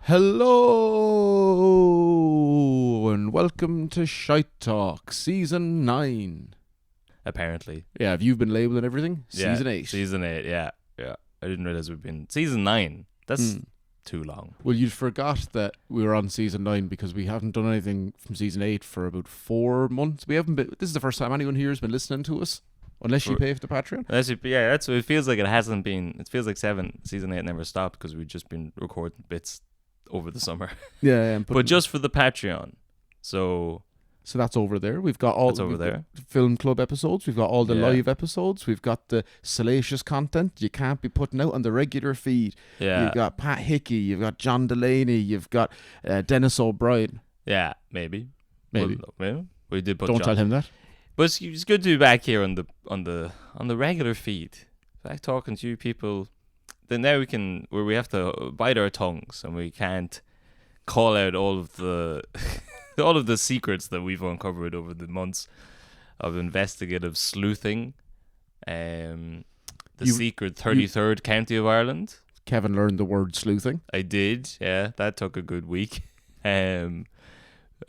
Hello and welcome to Shite Talk, Season 9. Apparently. Yeah, have you been labelling everything? Season 8. Season 8, yeah. I didn't realize we've been... Season 9. That's too long. Well, you forgot that we were on Season 9 because we haven't done anything from Season 8 for about 4 months. We haven't been... This is the first time anyone here has been listening to us. Unless you pay for the Patreon. That's what it feels like. It hasn't been... It feels like Season 8 never stopped because we've just been recording bits over the summer. Yeah. But just for the Patreon. So that's over there. We've got all the film club episodes. We've got all the live episodes. We've got the salacious content you can't be putting out on the regular feed. Yeah. You've got Pat Hickey. You've got John Delaney. You've got Dennis O'Brien. Yeah, maybe. We did put Don't John. tell him that. But it's good to be back here on the regular feed. Back talking to you people. Then now we have to bite our tongues and we can't call out all of the all of the secrets that we've uncovered over the months of investigative sleuthing. Secret 33rd county of Ireland. Kevin learned the word sleuthing. I did, yeah. That took a good week. We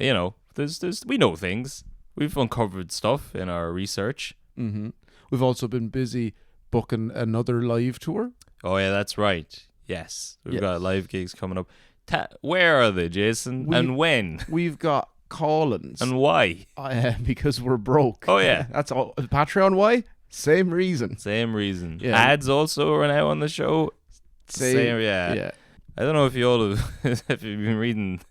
know things. We've uncovered stuff in our research. Mm-hmm. We've also been busy booking another live tour. Oh, yeah, that's right. Yes. We've got live gigs coming up. Where are they, Jason? And when? We've got call-ins. And why? Because we're broke. Oh, yeah. That's all. Patreon, why? Same reason. Yeah. Ads also are now on the show. Same, yeah. I don't know if you all have, if you've been reading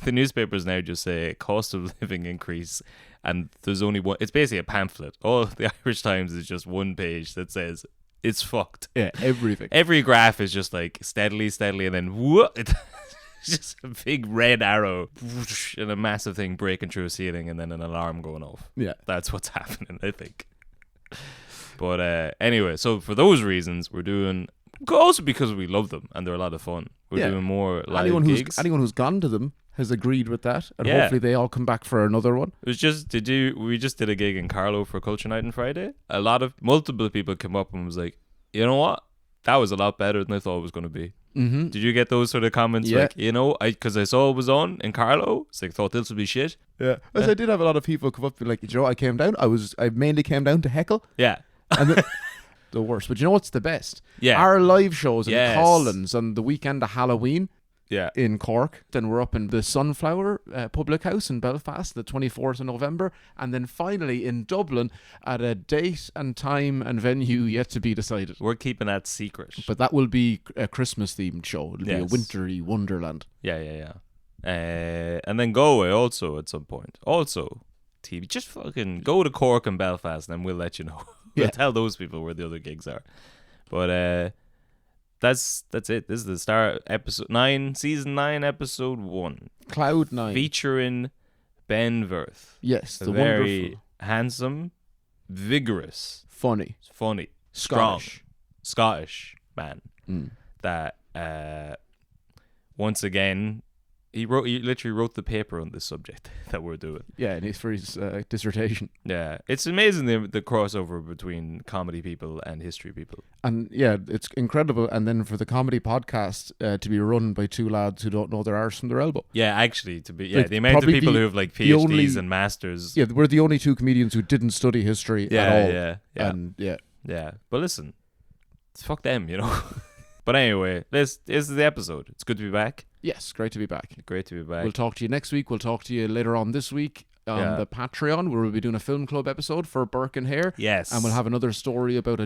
the newspapers now, just say cost of living increase. And there's only one. It's basically a pamphlet. All the Irish Times is just one page that says it's fucked. Yeah, everything. Every graph is just like steadily, and then whoop, it's just a big red arrow and a massive thing breaking through a ceiling and then an alarm going off. Yeah. That's what's happening, I think. But anyway, so for those reasons, we're doing... Also because we love them and they're a lot of fun. We're doing more live gigs. Anyone who's gone to them has agreed with that, and hopefully they all come back for another one. It was just we just did a gig in Carlow for Culture Night on Friday. Multiple people came up and was like, you know what, that was a lot better than I thought it was going to be. Mm-hmm. Did you get those sort of comments? Yeah. Like, because I saw it was on in Carlow, it's like, thought this would be shit. Yeah, as I did have a lot of people come up and be like, I came down. I mainly came down to heckle. Yeah. And the worst, but you know what's the best? Yeah. Our live shows and call-ins on the weekend of Halloween. Yeah. In Cork. Then we're up in the Sunflower Public House in Belfast, the 24th of November. And then finally in Dublin at a date and time and venue yet to be decided. We're keeping that secret. But that will be a Christmas-themed show. It'll be a wintry wonderland. Yeah. And then Galway also at some point. Also, TV. Just fucking go to Cork and Belfast and we'll let you know. We'll tell those people where the other gigs are. But... That's it. This is the start, episode 9, season 9, episode 1. Cloud 9. Featuring Ben Verth. Yes, the very wonderful, handsome, vigorous, funny, Scottish man. That once again he literally wrote the paper on this subject that we're doing. Yeah, and it's for his dissertation. Yeah, it's amazing the crossover between comedy people and history people. And yeah, it's incredible. And then for the comedy podcast to be run by two lads who don't know their arse from their elbow. Yeah, actually, the amount of people who have like PhDs and masters. Yeah, we're the only two comedians who didn't study history at all. Yeah. But listen, fuck them, But anyway, this is the episode. It's good to be back. Yes, great to be back. We'll talk to you next week. We'll talk to you later on this week on the Patreon, where we'll be doing a film club episode for Burke and Hare. Yes. And we'll have another story about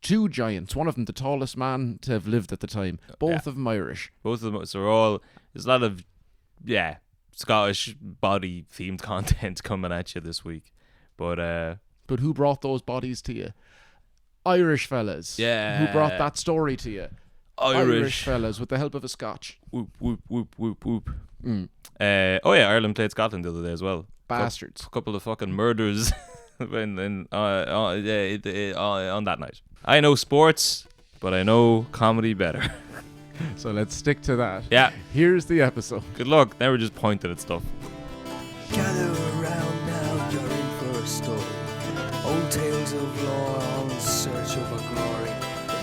two giants. One of them the tallest man to have lived at the time. Both of them Irish. Both of them. So there's a lot of, Scottish body themed content coming at you this week. But who brought those bodies to you? Irish fellas. Yeah. Who brought that story to you? Irish fellas with the help of a Scotch. Whoop, whoop, whoop, whoop, whoop. Ireland played Scotland the other day as well. Bastards. A couple of fucking murders on that night. I know sports, but I know comedy better. So let's stick to that. Yeah. Here's the episode. Good luck. Now we're just pointing at stuff. Gather around now, you're in for a story. Old tales of lore, all in search of a glory.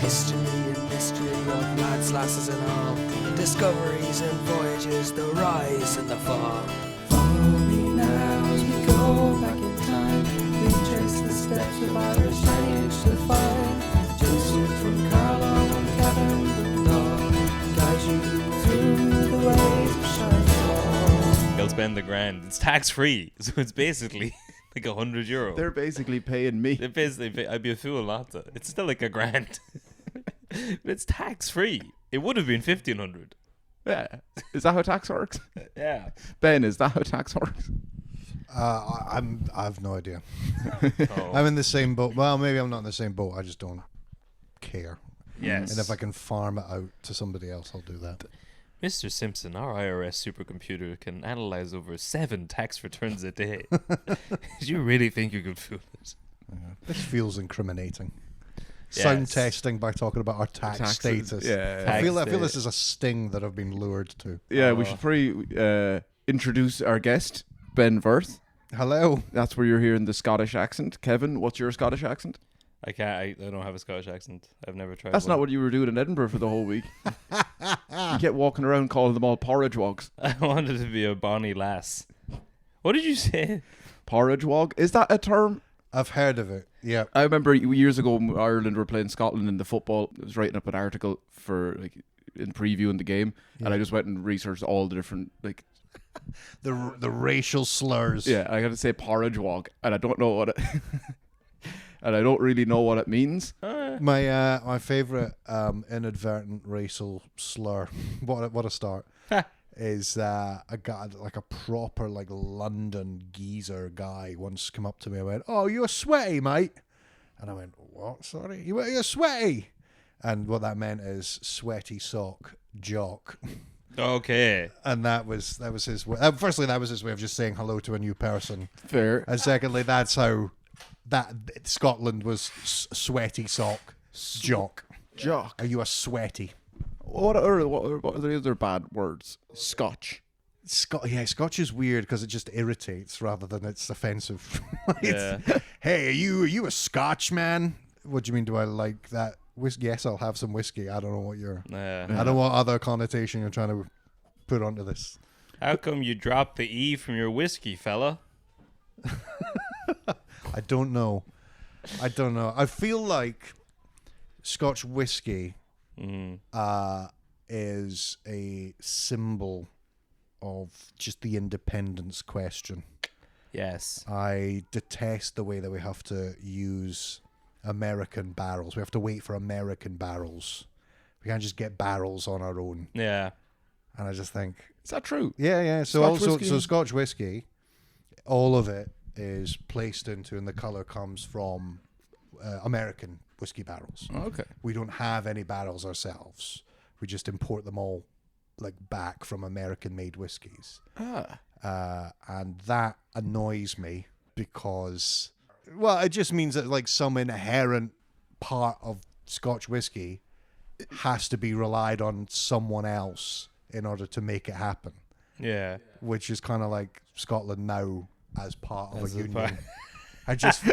The History and mystery of lads, lasses and all. Discoveries and voyages, the rise and the fall. Follow me now as we go back in time. We trace the steps of Irishmen age to find. Joseph from Carlisle and Kevin Larney guide you through the ways of Shite Talk. They'll spend the grand. It's tax free, so it's basically like €100. They're basically paying me. They basically I'd be a fool not to. It's still like $1,000, but it's tax free. It would have been 1,500. Yeah. Is that how tax works? Yeah. Ben, is that how tax works? I've no idea. Oh. I'm in the same boat. Well, maybe I'm not in the same boat. I just don't care. Yes. And if I can farm it out to somebody else, I'll do that. Mr. Simpson, our IRS supercomputer can analyze over 7 tax returns a day. Do you really think you could fool it? This feels incriminating. Yes. Sound testing by talking about our tax status. Yeah. I feel this is a sting that I've been lured to. Yeah, we should probably introduce our guest, Ben Verth. Hello. That's where you're hearing the Scottish accent. Kevin, what's your Scottish accent? I can't. I don't have a Scottish accent. I've never tried. That's one. not what you were doing in Edinburgh for the whole week. You get walking around calling them all porridge wogs. I wanted to be a bonny lass. What did you say? Porridge wog? Is that a term? I've heard of it. Yeah. I remember years ago when Ireland were playing Scotland in the football. I was writing up an article for in previewing the game, and I just went and researched all the different The racial slurs. Yeah, I got to say porridge wog, and I don't know what it. And I don't really know what it means. My favorite inadvertent racial slur. What a start. Is a guy, like a proper London geezer guy, once come up to me and went, "Oh, you're sweaty, mate." And I went, "What? Sorry, you're sweaty." And what that meant is sweaty sock jock. Okay. And that was his way. Firstly, that was his way of just saying hello to a new person. Fair. And secondly, that's how that Scotland was sweaty sock jock. Jock. Are you a sweaty? What are the other bad words? Scotch. Scotch is weird because it just irritates rather than it's offensive. Yeah. Hey, are you a Scotch man? What do you mean? Do I like that whiskey? Yes, I'll have some whiskey. I don't know what I don't know what other connotation you're trying to put onto this. How come you dropped the E from your whiskey, fella? I don't know. I feel like Scotch whiskey is a symbol of just the independence question. Yes. I detest the way that we have to use American barrels. We have to wait for American barrels. We can't just get barrels on our own. Yeah. And I just think... Is that true? Yeah. So Scotch whiskey, all of it is placed into, and the colour comes from American whiskey barrels. Okay. We don't have any barrels ourselves. We just import them all back from American-made whiskies. And that annoys me because, well, it just means that some inherent part of Scotch whiskey has to be relied on someone else in order to make it happen. Yeah. Which is kind of like Scotland now as part of a union. I just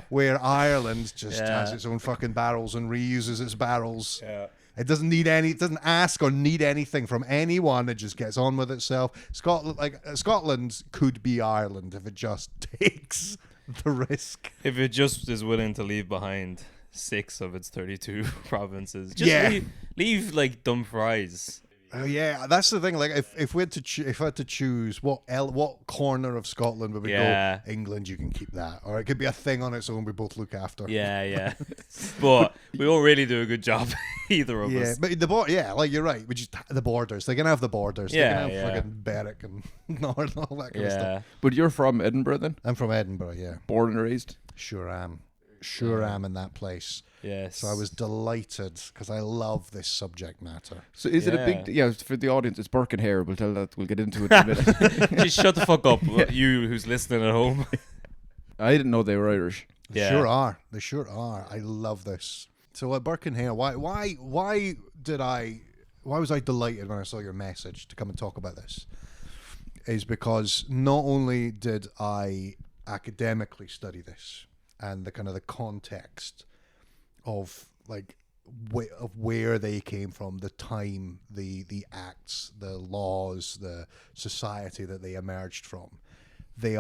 where Ireland just has its own fucking barrels and reuses its barrels. Yeah. It doesn't ask or need anything from anyone. It just gets on with itself. Scotland could be Ireland if it just takes the risk. If it just is willing to leave behind 6 of its 32 provinces. Just leave Dumfries. Oh yeah, that's the thing. If we had to if I had to choose what corner of Scotland would we go? England, you can keep that, or it could be a thing on its own. We both look after. Yeah. But we won't really do a good job, either of us. But you're right. We just the borders. They can have the borders. They can have fucking Berwick and North and all that kind of stuff. But you're from Edinburgh then? I'm from Edinburgh. Yeah. Born and raised. Sure am. Sure am in that place. Yes. So I was delighted because I love this subject matter. So is it a big... for the audience, it's Burke and Hare. We'll get into it in a minute. Just shut the fuck up, you who's listening at home. I didn't know they were Irish. They sure are. They sure are. I love this. So Burke and Hare, why was I delighted when I saw your message to come and talk about this? Is because not only did I academically study this and the kind of the context of of where they came from, the time, the acts, the laws, the society that they emerged from. They're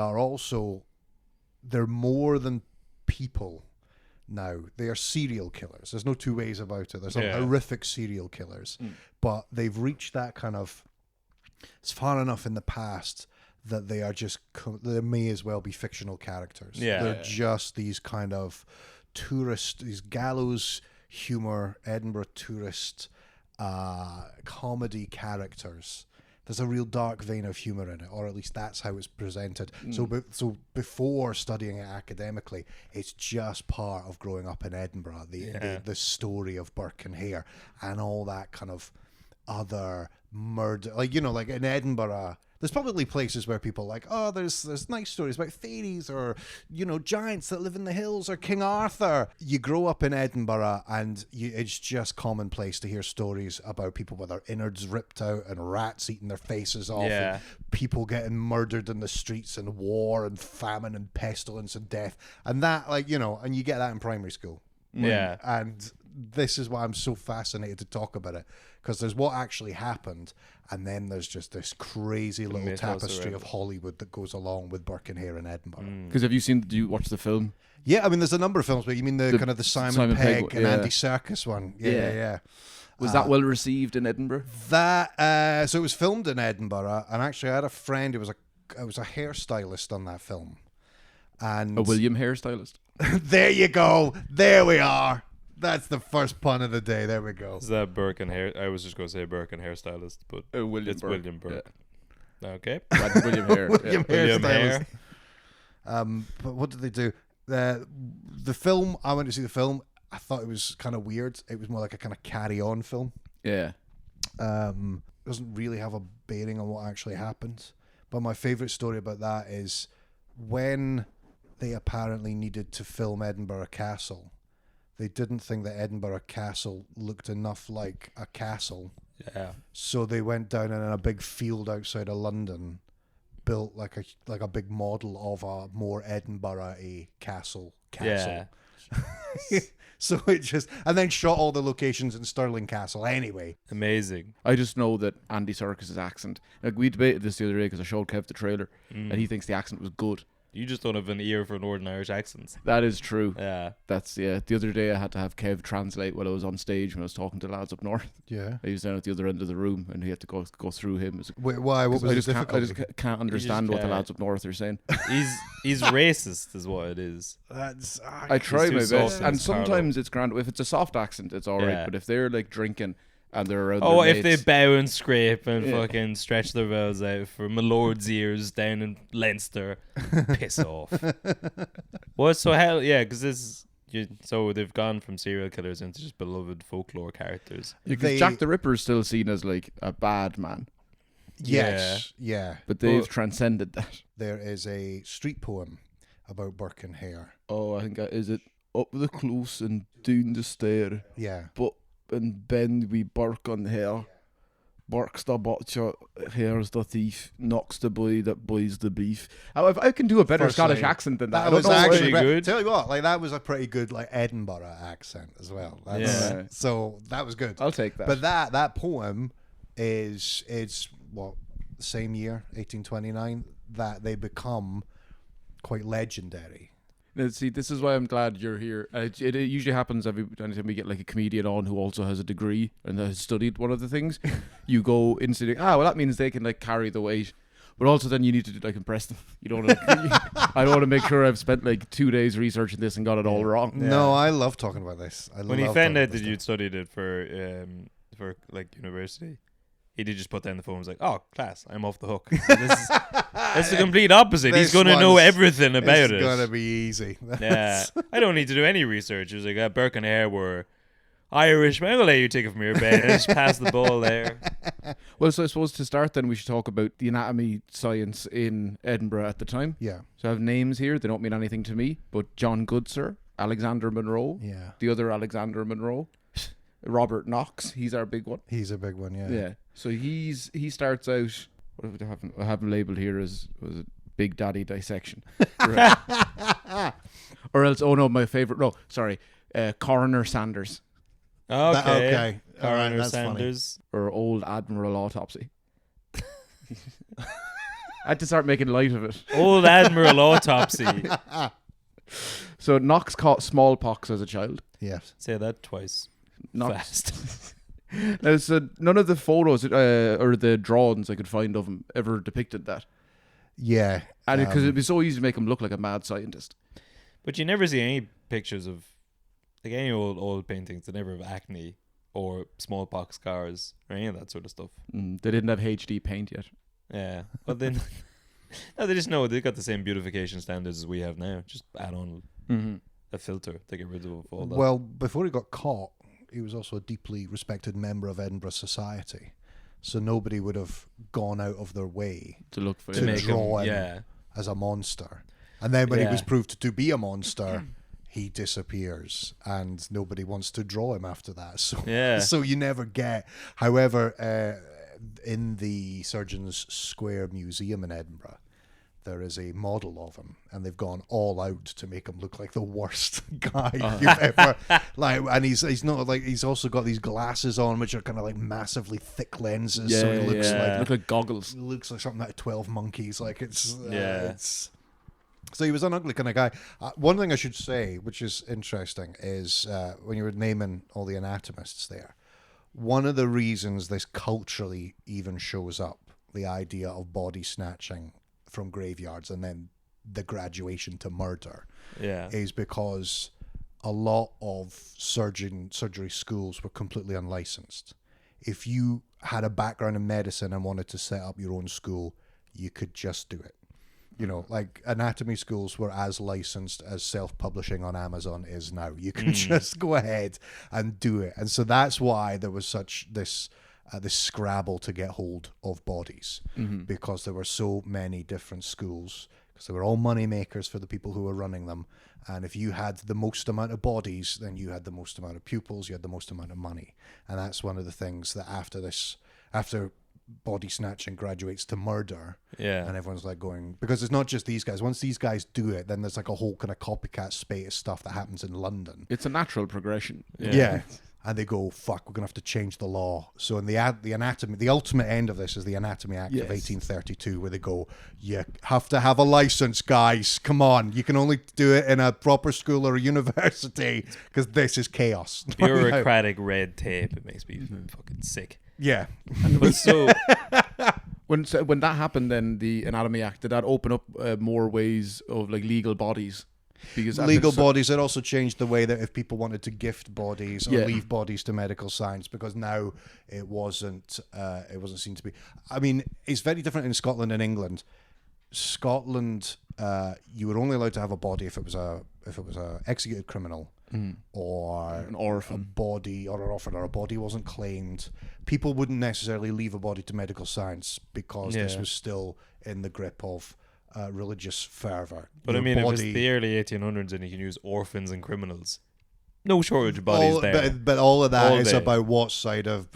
more than people now. They are serial killers. There's no two ways about it. There's some horrific serial killers, but they've reached that kind of, it's far enough in the past that they are just, they may as well be fictional characters. They're just these kind of these gallows humor, Edinburgh tourist comedy characters. There's a real dark vein of humor in it, or at least that's how it's presented. So before studying it academically, it's just part of growing up in Edinburgh, the story of Burke and Hare and all that kind of other murder. Like, you know, like in Edinburgh, there's probably places where people are like, oh, there's nice stories about fairies or, you know, giants that live in the hills or King Arthur. You grow up in Edinburgh and it's just commonplace to hear stories about people with their innards ripped out and rats eating their faces off and people getting murdered in the streets and war and famine and pestilence and death. And that, like, you know, and you get that in primary school. Yeah. And this is why I'm so fascinated to talk about it, because there's what actually happened, and then there's just this crazy little tapestry of Hollywood that goes along with Burke and Hare in Edinburgh. Because do you watch the film? Yeah, I mean, there's a number of films, but you mean the kind of the Simon Pegg and Andy Serkis one? Yeah. Was that well received in Edinburgh? So it was filmed in Edinburgh, and actually I had a friend who was a hairstylist on that film. And a William hairstylist. There you go. There we are. That's the first pun of the day. There we go. Is that Burke and Hare? I was just going to say Burke and hairstylist, but it's William Burke. Yeah. Okay. William Hare. William Hare. But what did they do? The film, I went to see the film. I thought it was kind of weird. It was more like a kind of carry-on film. Yeah. Doesn't really have a bearing on what actually happened. But my favourite story about that is when they apparently needed to film Edinburgh Castle, they didn't think that Edinburgh Castle looked enough like a castle. Yeah. So they went down in a big field outside of London, built like a big model of a more Edinburgh-y castle. Yeah. So it just, and then shot all the locations in Stirling Castle anyway. Amazing. I just know that Andy Serkis' accent, like we debated this the other day because I showed Kev the trailer and he thinks the accent was good. You just don't have an ear for Northern Irish accents. That is true. Yeah. The other day I had to have Kev translate while I was on stage when I was talking to lads up north. Yeah. He was down at the other end of the room and he had to go through him. Wait, why? What was the difficulty? I just can't understand what the lads up north are saying. He's racist is what it is. I try my best. And sometimes Carlo. it's grand. If it's a soft accent, it's all right. But if they're like drinking and they're around if they bow and scrape and fucking stretch their bows out for my lord's ears down in Leinster, piss off. What? So hell yeah, because so they've gone from serial killers into just beloved folklore characters. Because Jack the Ripper is still seen as like a bad man. Yes, yeah. But they've transcended that. There is a street poem about Burke and Hare. Oh, I think is it up the close and down the stair. Yeah. But and Ben we Burke and Hare. Burke's the butcher, Hare's the thief, knocks the boy that buys the beef. I can do a better Scottish accent than that. That was actually good. Tell you what, like that was a pretty good like Edinburgh accent as well. So that was good. I'll take that. But that poem is what, the same year, 1829, that they become quite legendary. See, this is why I'm glad you're here. It usually happens anytime we get like a comedian on who also has a degree and has studied one of the things. You go instantly, well, that means they can like carry the weight. But also then you need to like impress them. You don't want to, I don't want to make sure I've spent like 2 days researching this and got it all wrong. Yeah. No, I love talking about this. When he found out that you'd studied it for like university, he did just put down the phone and was like, oh, class, I'm off the hook. So that's the complete opposite. He's going to know everything about it. It's going to be easy. Yeah. I don't need to do any research. It was like, Burke and Hare were Irishmen. I'm going to let you take it from here, Ben. Just pass the ball there. Well, so I suppose to start then we should talk about the anatomy science in Edinburgh at the time. Yeah. So I have names here. They don't mean anything to me, but John Goodsir, Alexander Monroe, the other Alexander Monroe, Robert Knox, he's our big one. He's a big one, yeah. Yeah. So he starts out, what do I have him labelled here as Big Daddy Dissection. Or else, my favourite, Coroner Sanders. Okay. All right, Coroner that's Sanders. Or Old Admiral Autopsy. I had to start making light of it. Old Admiral Autopsy. So Knox caught smallpox as a child. Yes. Say that twice. Fast. Now, so none of the photos or the drawings I could find of him ever depicted that. Yeah. And because it'd be so easy to make him look like a mad scientist. But you never see any pictures of, like, any old paintings that never have acne or smallpox scars or any of that sort of stuff. They didn't have HD paint yet. Yeah. But then, no, they just know they got the same beautification standards as we have now. Just add on a filter to get rid of all that. Well, before he got caught, he was also a deeply respected member of Edinburgh society. So nobody would have gone out of their way to look for to draw him as a monster. And then when he was proved to be a monster, he disappears and nobody wants to draw him after that. So you never get. However, in the Surgeons Square Museum in Edinburgh, there is a model of him, and they've gone all out to make him look like the worst guy you've ever like. And he's not like, he's also got these glasses on, which are kind of like massively thick lenses. So he looks like goggles. He looks like something out of 12 Monkeys. Like it's. So he was an ugly kind of guy. One thing I should say, which is interesting, is when you were naming all the anatomists there, one of the reasons this culturally even shows up, the idea of body snatching from graveyards and then the graduation to murder, is because a lot of surgery schools were completely unlicensed. If you had a background in medicine and wanted to set up your own school, you could just do it. You know, like anatomy schools were as licensed as self-publishing on Amazon is now. You can just go ahead and do it. And so that's why there was such this scrabble to get hold of bodies, because there were so many different schools, because they were all money makers for the people who were running them. And if you had the most amount of bodies, then you had the most amount of pupils, you had the most amount of money. And that's one of the things that after body snatching graduates to murder, and everyone's like going, because it's not just these guys. Once these guys do it, then there's like a whole kind of copycat spate of stuff that happens in London. It's a natural progression. And they go, fuck, we're gonna have to change the law. So in the anatomy, the ultimate end of this is the Anatomy Act of 1832, where they go, you have to have a license, guys, come on, you can only do it in a proper school or a university, because this is chaos. Bureaucratic red tape, it makes me fucking sick. Yeah. But so when that happened, then the Anatomy Act, did that open up more ways of like legal bodies? Because legal bodies, it also changed the way that if people wanted to gift bodies or leave bodies to medical science, because now it wasn't seen to be. I mean, it's very different in Scotland and England. Scotland, you were only allowed to have a body if it was a executed criminal. Or an orphan, a body, or an orphan, or a body wasn't claimed. People wouldn't necessarily leave a body to medical science because this was still in the grip of religious fervor. But I mean, if it's the early 1800s and you can use orphans and criminals, no shortage of bodies there. But all of that is about what side of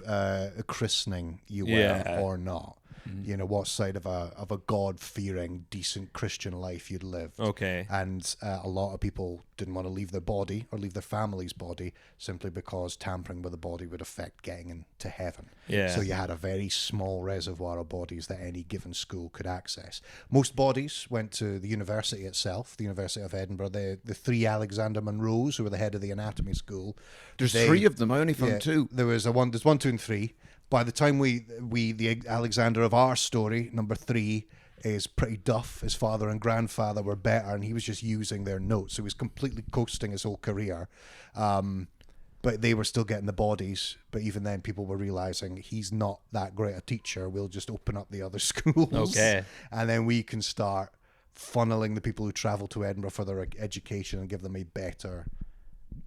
christening you were or not. You know, what side of a God-fearing, decent Christian life you'd lived. Okay. And a lot of people didn't want to leave their body or leave their family's body simply because tampering with a body would affect getting into heaven. Yeah. So you had a very small reservoir of bodies that any given school could access. Most bodies went to the university itself, the University of Edinburgh. The three Alexander Munros, who were the head of the anatomy school. There's three of them. I only found two. There's 1, 2, and 3. By the time the Alexander of our story, number 3, is pretty duff. His father and grandfather were better, and he was just using their notes. So he was completely coasting his whole career. But they were still getting the bodies. But even then, people were realizing he's not that great a teacher. We'll just open up the other schools. Okay. And then we can start funneling the people who travel to Edinburgh for their education and give them a better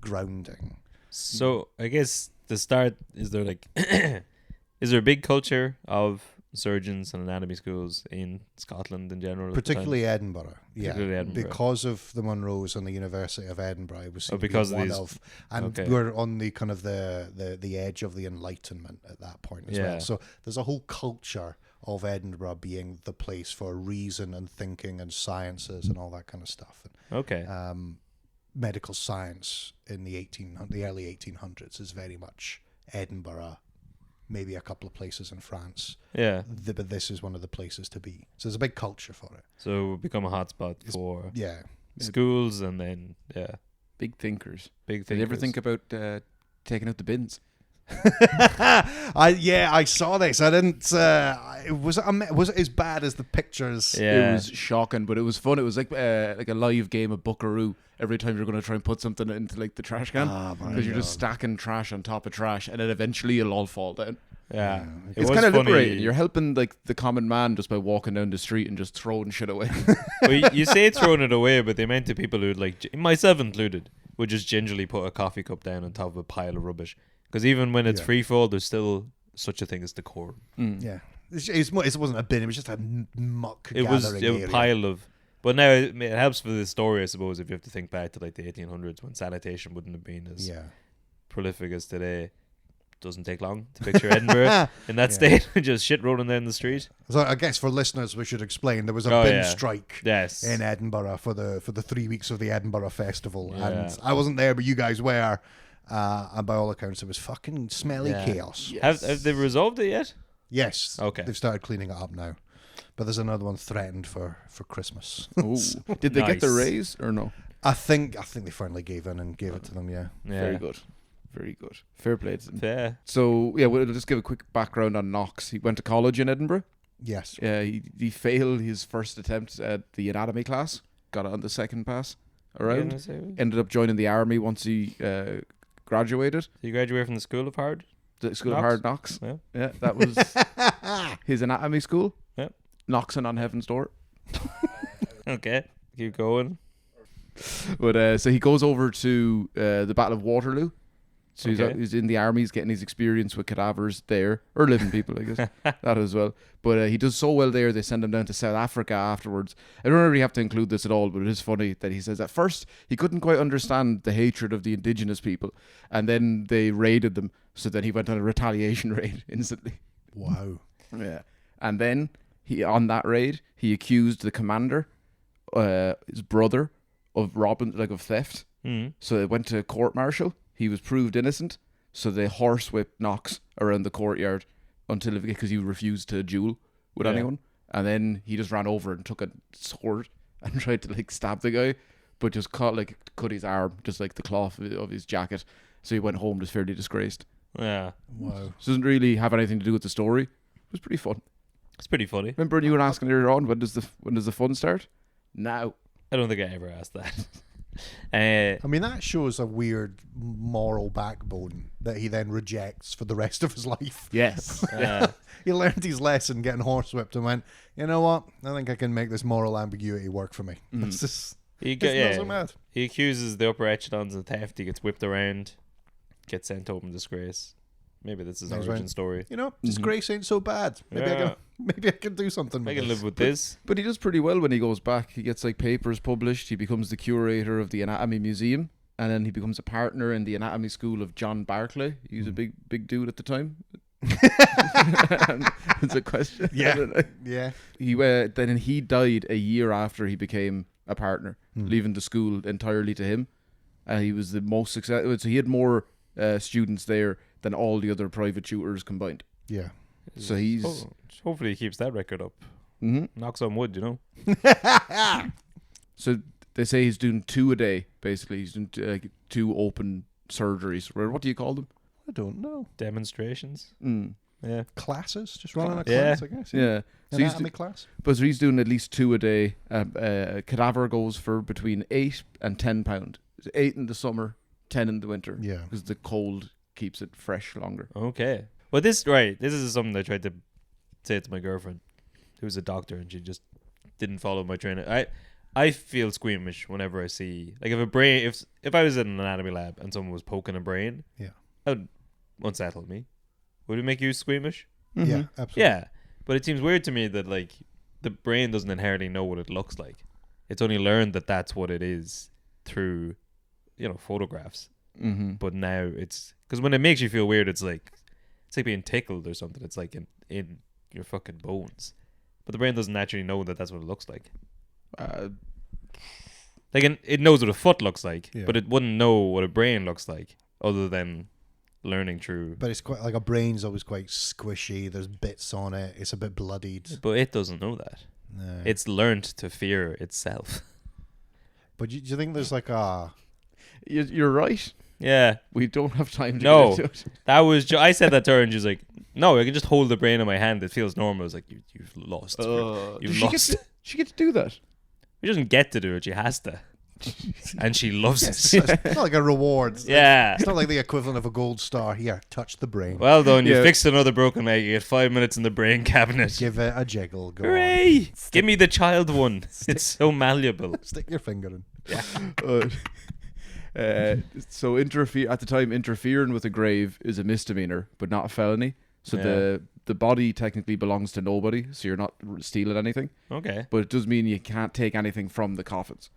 grounding. So I guess to start, is there like... Is there a big culture of surgeons and anatomy schools in Scotland in general? Particularly Edinburgh, Edinburgh. Because of the Munros and the University of Edinburgh, it was because one of, and we're on the kind of the edge of the Enlightenment at that point as well. So there's a whole culture of Edinburgh being the place for reason and thinking and sciences and all that kind of stuff. Okay. medical science in the early 1800s is very much Edinburgh, maybe a couple of places in France. Yeah. But this is one of the places to be. So there's a big culture for it. So it become a hotspot for schools and then, big thinkers. Big thinkers. Did you ever think about taking out the bins? I saw this. I didn't. Was it as bad as the pictures? Yeah. It was shocking, but it was fun. It was like a live game of Buckaroo. Every time you're going to try and put something into like the trash can, because you're just stacking trash on top of trash, and then eventually it'll all fall down. Yeah. It's kind of liberating. You're helping like the common man just by walking down the street and just throwing shit away. Well, you say throwing it away, but the amount of people who like, myself included, would just gingerly put a coffee cup down on top of a pile of rubbish. Because even when it's free fall, there's still such a thing as decorum. Yeah. It wasn't a bin, it was just a muck It was gathering a pile of... But now it helps for the story, I suppose, if you have to think back to like the 1800s when sanitation wouldn't have been as prolific as today. Doesn't take long to picture Edinburgh in that state, just shit rolling down the street. So I guess for listeners we should explain there was a bin strike in Edinburgh for the 3 weeks of the Edinburgh Festival, and I wasn't there, but you guys were, and by all accounts it was fucking smelly chaos. Yes. Have they resolved it yet? Yes. Okay. They've started cleaning it up now. But there's another one threatened for Christmas. Did they get the raise or no? I think they finally gave in and gave it to them, Very good. Very good. Fair play to them. Fair. So, we'll just give a quick background on Knox. He went to college in Edinburgh. Yes. He failed his first attempt at the anatomy class. Got it on the second pass around. Ended up joining the army once he graduated. So you graduated from the School of Hard? The School of Hard Knocks. Yeah, that was his anatomy school. Yeah. Knoxing on heaven's door. Okay, keep going. But so he goes over to the Battle of Waterloo. So he's in the army. He's getting his experience with cadavers there, or living people, I guess. That as well. But he does so well there, they send him down to South Africa afterwards. I don't really have to include this at all, but it is funny that he says at first he couldn't quite understand the hatred of the indigenous people, and then they raided them. So then he went on a retaliation raid instantly. Wow. Yeah. And then on that raid, he accused the commander, his brother, of theft. Mm. So it went to court martial. He was proved innocent, so they horsewhipped Knox around the courtyard because he refused to duel with anyone. And then he just ran over and took a sword and tried to stab the guy, but just cut his arm, just like the cloth of his jacket. So he went home just fairly disgraced. Yeah. Wow. So it doesn't really have anything to do with the story. It was pretty fun. It's pretty funny. Remember when you were asking earlier on, when does the fun start? Now. I don't think I ever asked that. I mean, that shows a weird moral backbone that he then rejects for the rest of his life. Yes. He learned his lesson getting horsewhipped and went, you know what? I think I can make this moral ambiguity work for me. It's just... It's not so mad. He accuses the upper echelons of theft. He gets whipped around, gets sent home in disgrace. Maybe that's his origin story. You know, disgrace ain't so bad. Maybe I can do something. I can live with this. But he does pretty well when he goes back. He gets papers published. He becomes the curator of the Anatomy Museum, and then he becomes a partner in the Anatomy School of John Barclay. He was a big dude at the time. It's a question. Yeah. Then he died a year after he became a partner, leaving the school entirely to him. He was the most successful. So he had more students there than all the other private tutors combined. Yeah. So he's... hopefully he keeps that record up. Knocks on wood, So they say he's doing 2 a day, basically. He's doing 2 open surgeries. What do you call them? I don't know. Demonstrations? Yeah. Classes? Just running a class, I guess. Yeah. So anatomy class? But so he's doing at least 2 a day. A cadaver goes for between 8 and 10 pound. 8 in the summer, 10 in the winter. Yeah. Because the cold keeps it fresh longer. Okay. Well, this is something I tried to say to my girlfriend, who's a doctor, and she just didn't follow my training. I feel squeamish whenever I see, if I was in an anatomy lab and someone was poking a brain, that would unsettle me. Would it make you squeamish? Mm-hmm. Yeah, absolutely. Yeah, but it seems weird to me that the brain doesn't inherently know what it looks like. It's only learned that that's what it is through, photographs. Mm-hmm. But now it's because when it makes you feel weird, it's like being tickled or something. It's like in your fucking bones. But the brain doesn't naturally know that that's what it looks like. Like, it knows what a foot looks like, Yeah. but it wouldn't know what a brain looks like, other than learning through. But it's quite like a brain's always quite squishy. There's bits on it. It's a bit bloodied. But it doesn't know that. No. It's learned to fear itself. But do you think there's like a... You're right. Yeah. We don't have time to No. get into it. That was... I said that to her and she was like, no, I can just hold the brain in my hand. It feels normal. I was like, you've lost. You've lost. She gets to do that. She doesn't get to do it. She has to. And she loves It's it. not like a reward. Yeah. It's not like the equivalent of a gold star. Here, touch the brain. Well done. You Yeah. fixed another broken leg. You get 5 minutes in the brain cabinet. Give it a jiggle. Go Hooray! on. Give me the child one. It's so malleable. Stick your finger in. So at the time, interfering with a grave is a misdemeanor, but not a felony. So the body technically belongs to nobody, so you're not stealing anything. Okay. But it does mean you can't take anything from the coffins.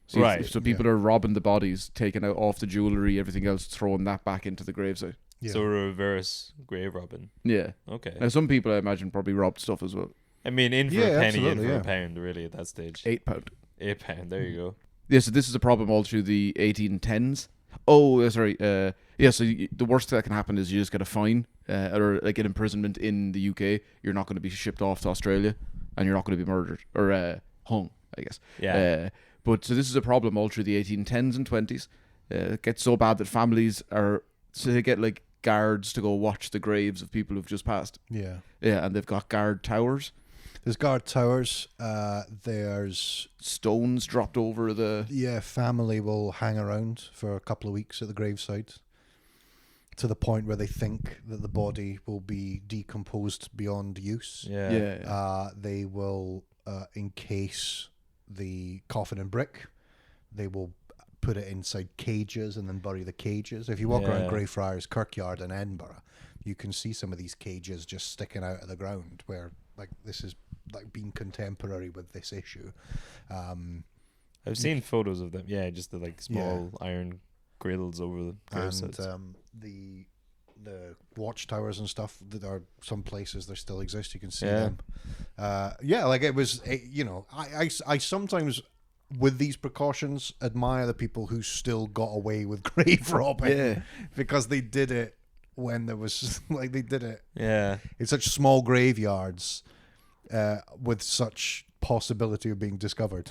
So Right. So people are robbing the bodies, taking out off the jewellery, everything else, throwing that back into the gravesite. Yeah. So reverse grave robbing. Yeah. Okay. Now some people, I imagine, probably robbed stuff as well. I mean, in for Yeah, a penny, in absolutely, for yeah. a pound, really, at that stage. £8. £8. There you go. Yeah, so this is a problem all through the 1810s. Oh, sorry. Yeah, so the worst that can happen is you just get a fine or like an imprisonment in the UK. You're not going to be shipped off to Australia, and you're not going to be murdered or hung, I guess. Yeah. But so this is a problem all through the 1810s and 20s. It gets so bad that families they get like guards to go watch the graves of people who've just passed. Yeah. Yeah, and they've got guard towers. There's guard towers. There's... Stones dropped over the... Yeah, family will hang around for a couple of weeks at the gravesite to the point where they think that the body will be decomposed beyond use. Yeah. They will encase the coffin in brick. They will put it inside cages and then bury the cages. If you walk around Greyfriars Kirkyard in Edinburgh, you can see some of these cages just sticking out of the ground where like this is like being contemporary with this issue. I've seen photos of them. Yeah, just the like small iron grills over the gravesites. And the watchtowers and stuff, that are some places that still exist. You can see them. Like it was, I sometimes, with these precautions, admire the people who still got away with grave robbing because they did it when there was, like, they did it in such small graveyards with such possibility of being discovered.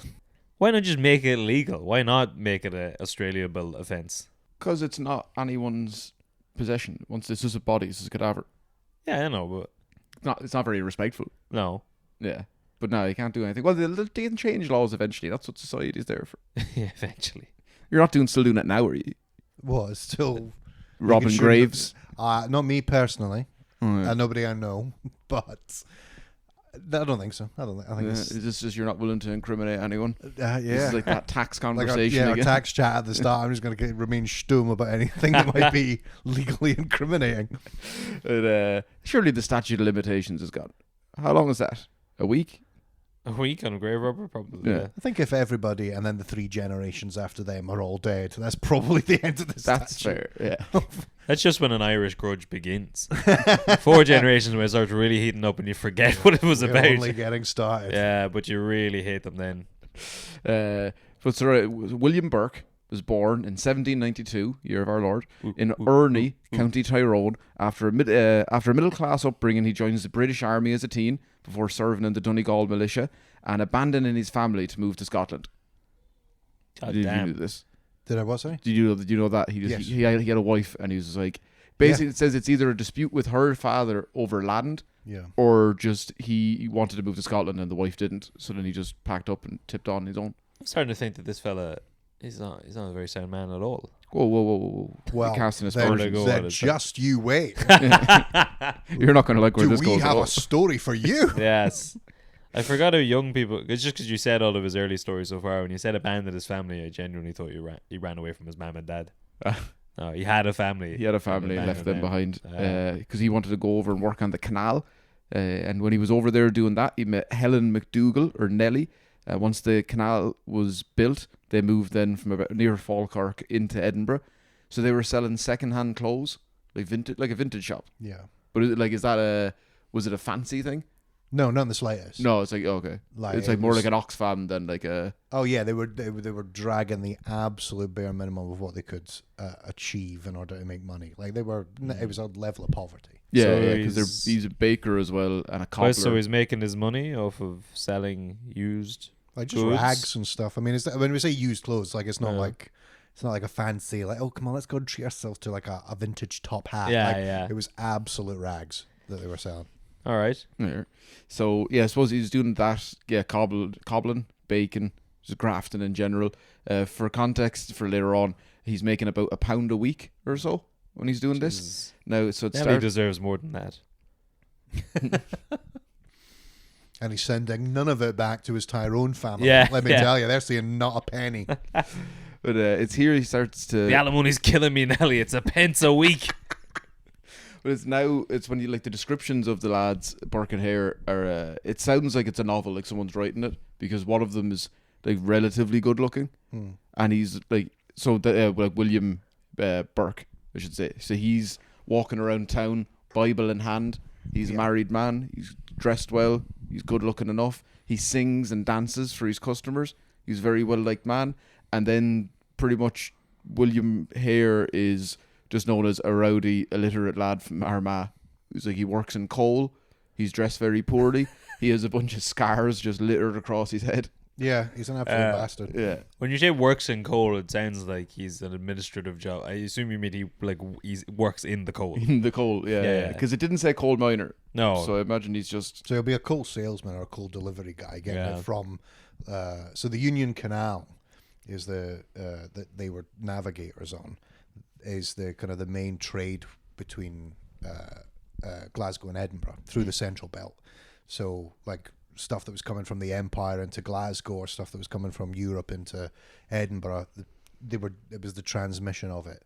Why not just make it legal? Why not make it a Australia-able offence? Because it's not anyone's possession. Once this is a body, this is a cadaver. Yeah, I know, but It's not very respectful. no. Yeah. But no, you can't do anything. Well, they can change laws eventually. That's what society's there for. Yeah, eventually. You're not still doing it now, are you? Well, it's still... Robbing making sure graves. that- not me personally. Oh, yeah. Nobody I know, but I don't think so. I think It's just you're not willing to incriminate anyone. yeah. This is like that tax Like conversation our again. tax chat at the start. I'm just going to remain stum about anything that might be legally incriminating. Surely the statute of limitations is gone. How long is that? A week? A week on a grave robber, probably. Yeah. I think if everybody and then the 3 generations after them are all dead, that's probably the end of the That's statute. fair. Yeah. That's just when an Irish grudge begins. 4 generations when it starts really heating up and you forget what it was We're about. only getting started. Yeah, but you really hate them then. But sorry, William Burke was born in 1792, year of our Lord, in Erney, County Tyrone. After a middle class upbringing, he joins the British Army as a teen before serving in the Donegal militia and abandoning his family to move to Scotland. God Did damn. you know this? Did I what, sorry? Did you know that Yes. he had a wife and he was like, basically it says it's either a dispute with her father over land, Yeah. or just he wanted to move to Scotland and the wife didn't, so then he just packed up and tipped on his own. I'm starting to think that this fella he's not a very sound man at all. Whoa. Well, You're casting then, aspersions. then just you wait. You're not going to like where Do this we goes at have all. a story for you? Yes. I forgot how young people. It's just because you said all of his early stories so far. When you said abandoned his family, I genuinely thought he ran away from his mum and dad. No, he had a family. He had a family and left them behind because he wanted to go over and work on the canal. And when he was over there doing that, he met Helen McDougall, or Nellie. Once the canal was built, they moved then from about near Falkirk into Edinburgh. So they were selling second-hand clothes, like a vintage shop. Yeah. But was it a fancy thing? No, not in the slightest. No, it's like okay. Like, it's like more like an Oxfam than like a. Oh yeah, they were dragging the absolute bare minimum of what they could achieve in order to make money. Like it was a level of poverty. Yeah, So because he's a baker as well and a cobbler. So he's making his money off of selling used, like just goods? rags and stuff. I mean, when we say used clothes, like it's not like a fancy like, oh come on, let's go treat ourselves to like a vintage top hat. Yeah. It was absolute rags that they were selling. All right. Yeah. So I suppose he's doing that. Yeah, cobbling, baking, just grafting in general. For context, for later on, he's making about £1 a week or so when he's doing this. Now, so he deserves more than that. And he's sending none of it back to his Tyrone family. Yeah, Let me tell you, they're seeing not a penny. But it's here he starts to. The alimony's killing me, Nelly. It's £1 a week. But it's when you like the descriptions of the lads, Burke and Hare, are. It sounds like it's a novel, like someone's writing it, because one of them is like relatively good looking, and he's like like William Burke, I should say. So he's walking around town, Bible in hand. He's a married man. He's dressed well. He's good looking enough. He sings and dances for his customers. He's a very well liked man. And then pretty much William Hare is just known as a rowdy, illiterate lad from Armagh. He's like, he works in coal. He's dressed very poorly. He has a bunch of scars just littered across his head. Yeah, he's an absolute bastard. Yeah. When you say works in coal, it sounds like he's an administrative job. I assume you mean he works in the coal. In the coal, yeah. Because it didn't say coal miner. No. So I imagine he's just. So he'll be a coal salesman or a coal delivery guy getting it from. So the Union Canal is that they were navigators on. Is the kind of the main trade between Glasgow and Edinburgh through the Central Belt. So like stuff that was coming from the Empire into Glasgow or stuff that was coming from Europe into Edinburgh, it was the transmission of it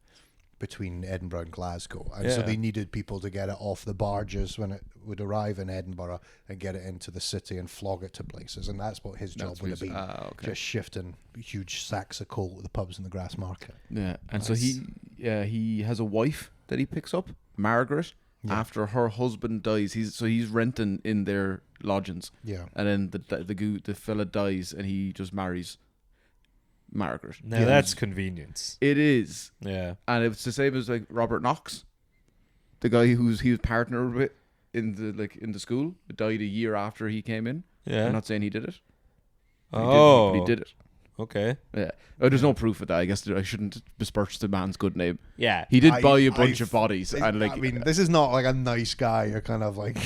between Edinburgh and Glasgow, and so they needed people to get it off the barges when it would arrive in Edinburgh and get it into the city and flog it to places, and that's what his job would have been, just shifting huge sacks of coal to the pubs in the Grass Market. Yeah, and so he has a wife that he picks up, Margaret, after her husband dies. He's renting in their lodgings. Yeah, and then the fella dies, and he just marries Margaret. Now that's convenience. It is. Yeah. And it's the same as like Robert Knox, the guy he was partnered with in the school, died a year after he came in. Yeah. I'm not saying he did it. But he did it. Okay. Yeah. There's no proof of that. I guess I shouldn't besmirch the man's good name. Yeah. He did buy a bunch of bodies. And like, I mean, this is not like a nice guy. You're kind of like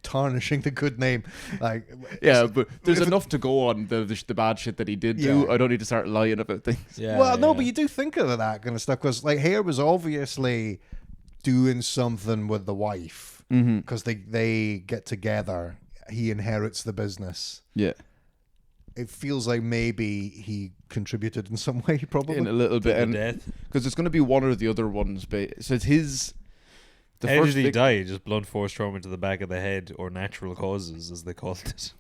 tarnishing the good name. Like, yeah, but there's enough to go on the bad shit that he did do. I don't need to start lying about things. Yeah. Well, no, but you do think of that kind of stuff because like Hare was obviously doing something with the wife because they get together. He inherits the business. Yeah. It feels like maybe he contributed in some way, probably. In a little bit. Because it's going to be one or the other ones. So it's his... How did he die? Just blunt force trauma to the back of the head or natural causes, as they called it?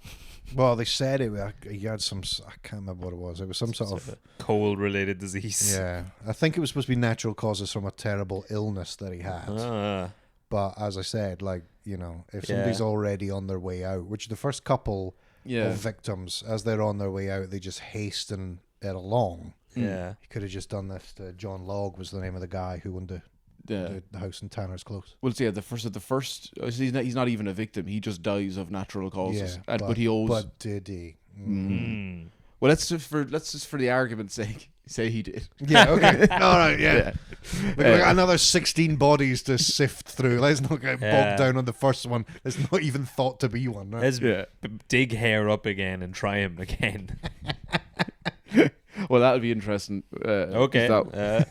Well, they said he had some... I can't remember what it was. It was some sort of... coal-related disease. Yeah. I think it was supposed to be natural causes from a terrible illness that he had. But as I said, like, you know, if somebody's already on their way out, which the first couple... of victims, as they're on their way out, they just hasten it along. Yeah, he could have just done this to John Logg, was the name of the guy who owned the house in Tanner's Close. Well, see, the first, he's not even a victim. He just dies of natural causes. Yeah, but he owes. But did he? Well, let's just for the argument's sake say he did. Yeah. Okay. All right. Yeah. We got another 16 bodies to sift through. Let's not get bogged down on the first one. There's not even thought to be one. Right? Let's dig Hare up again and try him again. Well, that'll be interesting. Okay.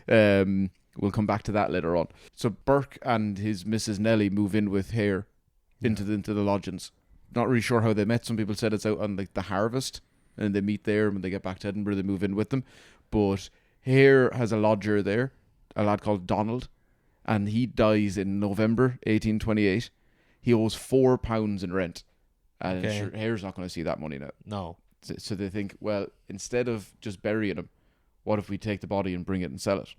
We'll come back to that later on. So Burke and his Mrs. Nelly move in with Hare into the lodgings. Not really sure how they met. Some people said it's out on like the harvest, and they meet there. When they get back to Edinburgh, they move in with them. But Hare has a lodger there, a lad called Donald, and he dies in November 1828. He owes £4 in rent, and sure, Hare's not going to see that money now. No. So they think, well, instead of just burying him, what if we take the body and bring it and sell it?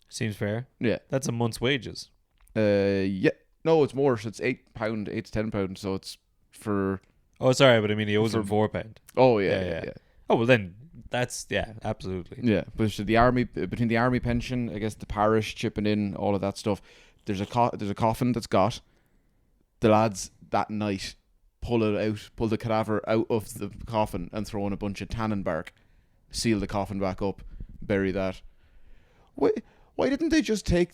Seems fair. Yeah. That's a month's wages. Yeah. No, it's more. So it's £8, £8 to £10. So it's for. Oh, sorry, but I mean he owes him £4. Oh yeah. Oh well, then that's absolutely. Yeah, but the army, between the army pension, I guess the parish chipping in, all of that stuff. There's a coffin that's got the lads that night pull the cadaver out of the coffin and throw in a bunch of tannin bark, seal the coffin back up, bury that. Why didn't they just take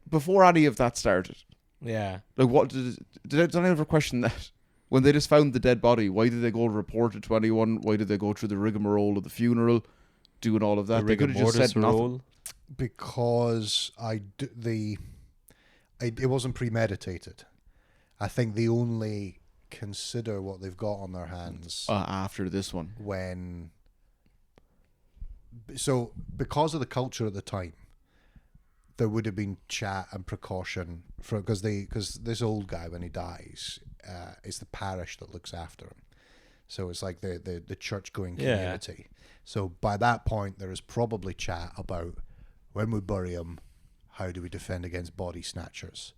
before any of that started? Yeah. Like, what did I ever question that? When they just found the dead body, why did they go report it to anyone? Why did they go through the rigmarole of the funeral, doing all of that? They could have just said nothing. Because it wasn't premeditated. I think they only consider what they've got on their hands after this one. So because of the culture at the time, there would have been chat and precaution because this old guy, when he dies, it's the parish that looks after him. So it's like the church going community. Yeah. So by that point, there is probably chat about when we bury him, how do we defend against body snatchers?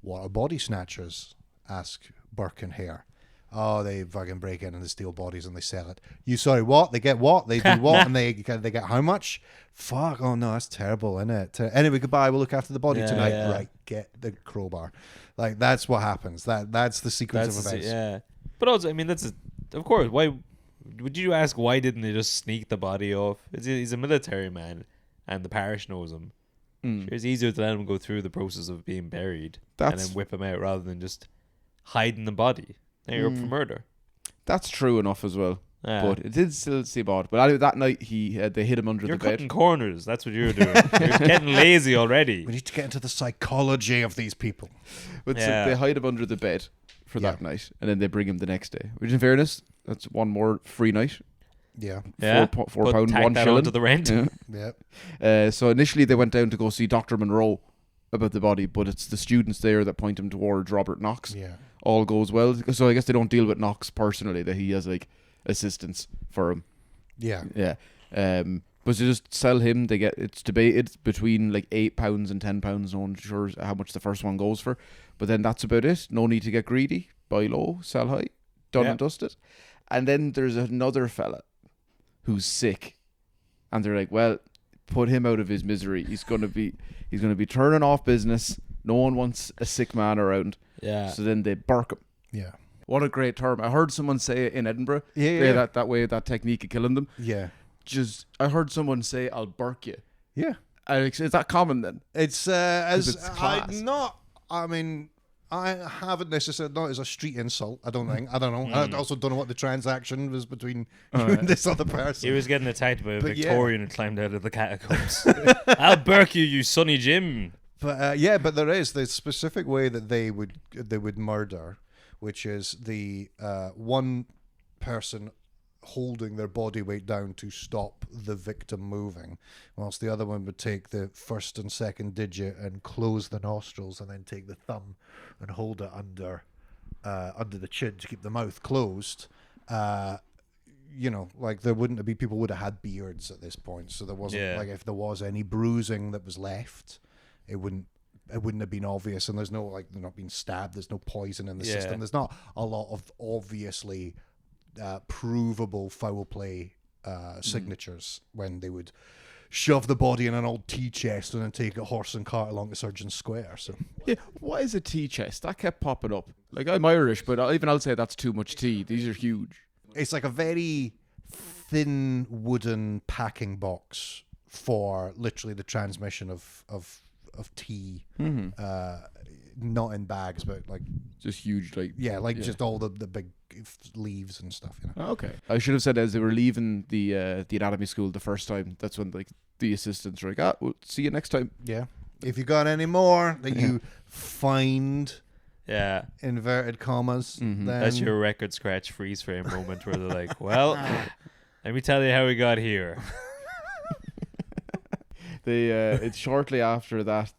What are body snatchers? Ask Burke and Hare. Oh, they fucking break in and they steal bodies and they sell it. What? They get what? They do what? And they get how much? Fuck. Oh no, that's terrible, isn't it? Anyway, goodbye. We'll look after the body tonight. Yeah. Right, get the crowbar. Like, that's what happens. That's the sequence of events. Yeah. But also, I mean, of course. Why would you ask? Why didn't they just sneak the body off? He's a military man, and the parish knows him. Sure, it's easier to let him go through the process of being buried and then whip him out rather than just hiding the body. Now you're up for murder. That's true enough as well. Yeah. But it did still seem odd. But anyway, that night they hit him under the bed. You're cutting corners. That's what you're doing. You're getting lazy already. We need to get into the psychology of these people. But so they hide him under the bed for that night, and then they bring him the next day. Which, in fairness, that's one more free night. Yeah. £4, £1 shilling. To the rent. Yeah. So initially they went down to go see Dr. Monroe about the body, but it's the students there that point him towards Robert Knox. Yeah. All goes well. So I guess they don't deal with Knox personally, that he has like assistants for him. Yeah. Yeah. But to just sell him, it's debated between like £8 and £10. No one's sure how much the first one goes for. But then that's about it. No need to get greedy. Buy low, sell high. Done and dusted. And then there's another fella who's sick. And they're like, well, put him out of his misery. He's gonna be turning off business. No one wants a sick man around. Yeah. So then they burk him. Yeah. What a great term. I heard someone say it in Edinburgh. Yeah. That way, that technique of killing them. Yeah. I heard someone say, I'll burk you. Yeah. Is that common then? It's I haven't necessarily, not as a street insult, I don't think. I don't know. I also don't know what the transaction was between you and this other person. He was getting attacked by a Victorian who climbed out of the catacombs. I'll burk you sonny Jim. But but there is the specific way that they would murder, which is the one person holding their body weight down to stop the victim moving, whilst the other one would take the first and second digit and close the nostrils, and then take the thumb and hold it under the chin to keep the mouth closed. Like there wouldn't be, people would have had beards at this point, so there wasn't like, if there was any bruising that was left, it wouldn't have been obvious, and there's no, like, they're not being stabbed, there's no poison in the system, there's not a lot of obviously provable foul play signatures when they would shove the body in an old tea chest and then take a horse and cart along to Surgeon Square. So what is a tea chest? That kept popping up. Like, I'm Irish, but I'll say that's too much tea. These are huge. It's like a very thin wooden packing box for literally the transmission of tea. Not in bags, but like just huge, just all the big leaves and stuff. Okay, I should have said as they were leaving the anatomy school the first time. That's when like the assistants were like, we'll see you next time. Yeah, if you got any more that you find, inverted commas, then that's your record scratch freeze frame moment where they're like, well, let me tell you how we got here. It's shortly after that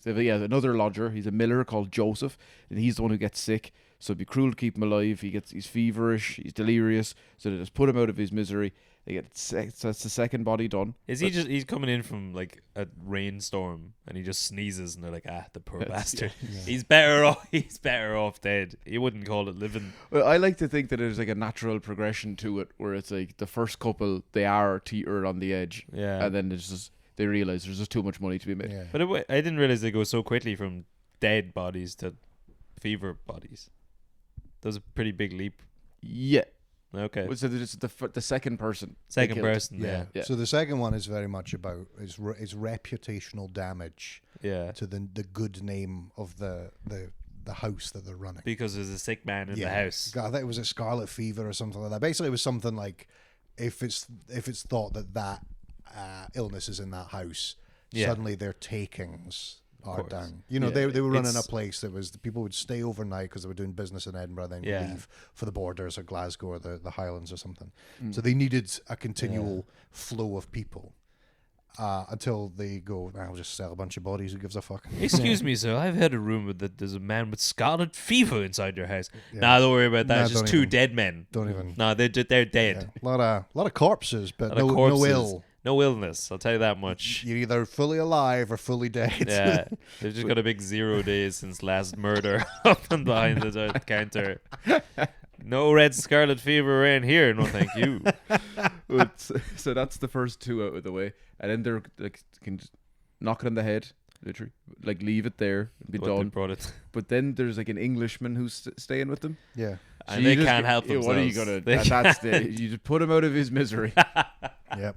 another lodger, he's a miller called Joseph, and he's the one who gets sick. So it'd be cruel to keep him alive. He's feverish, he's delirious. So they just put him out of his misery. They get so that's the second body done. He's coming in from like a rainstorm and he just sneezes and they're like, the poor bastard. Yeah. He's better off dead. He wouldn't call it living. Well, I like to think that there's like a natural progression to it where it's like the first couple they are teeter on the edge. Yeah. And then it's just they realise there's just too much money to be made. Yeah. But I didn't realise they go so quickly from dead bodies to fever bodies. That was a pretty big leap. Yeah. Okay. So it's the second person. Second person, yeah. yeah. So the second one is very much about is reputational damage. Yeah. To the good name of the house that they're running. Because there's a sick man in the house. I think it was a scarlet fever or something like that. Basically, it was something like if it's thought that illness is in that house, suddenly their takings are down. You know, they were running a place that was people would stay overnight because they were doing business in Edinburgh, then leave for the borders or Glasgow or the Highlands or something. So they needed a continual flow of people until they go, I'll just sell a bunch of bodies. Who gives a fuck? Excuse me, sir. I've heard a rumor that there's a man with scarlet fever inside your house. Nah, don't worry about that. It's just two dead men. Don't even. No, they're dead. Yeah. A lot of corpses, but no ill. No illness, I'll tell you that much. You're either fully alive or fully dead. Yeah, they've just got a big 0 days since last murder up and behind the counter. No red scarlet fever around here, no thank you. So that's the first two out of the way. And then they're like, can just knock it on the head, literally. Like leave it there and be done. Brought it. But then there's like an Englishman who's staying with them. Yeah. So and they can't help themselves. What are you going to... You just put him out of his misery. Yep.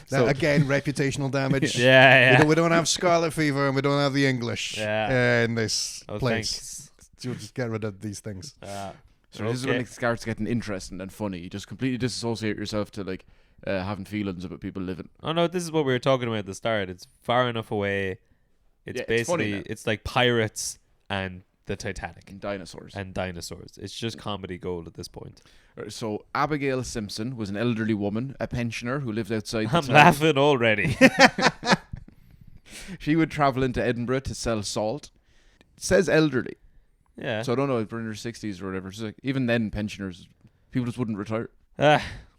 So, again, reputational damage. Yeah. We don't have scarlet fever and we don't have the English in this place. You'll just get rid of these things. So this is when it starts getting interesting and funny. You just completely disassociate yourself to like having feelings about people living. Oh no, this is what we were talking about at the start. It's far enough away. It's basically it's like pirates and the Titanic and dinosaurs. It's just comedy gold at this point. So Abigail Simpson was an elderly woman, a pensioner who lived outside the I'm laughing already. She would travel into Edinburgh to sell salt. It says elderly. Yeah. So I don't know if we're in their 60s or whatever. So like, even then, pensioners, people just wouldn't retire.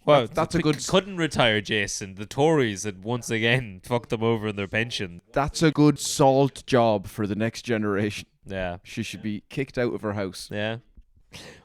Well, that's a good... Couldn't retire, Jason. The Tories had once again fucked them over in their pension. That's a good salt job for the next generation. Yeah. She should be kicked out of her house. Yeah.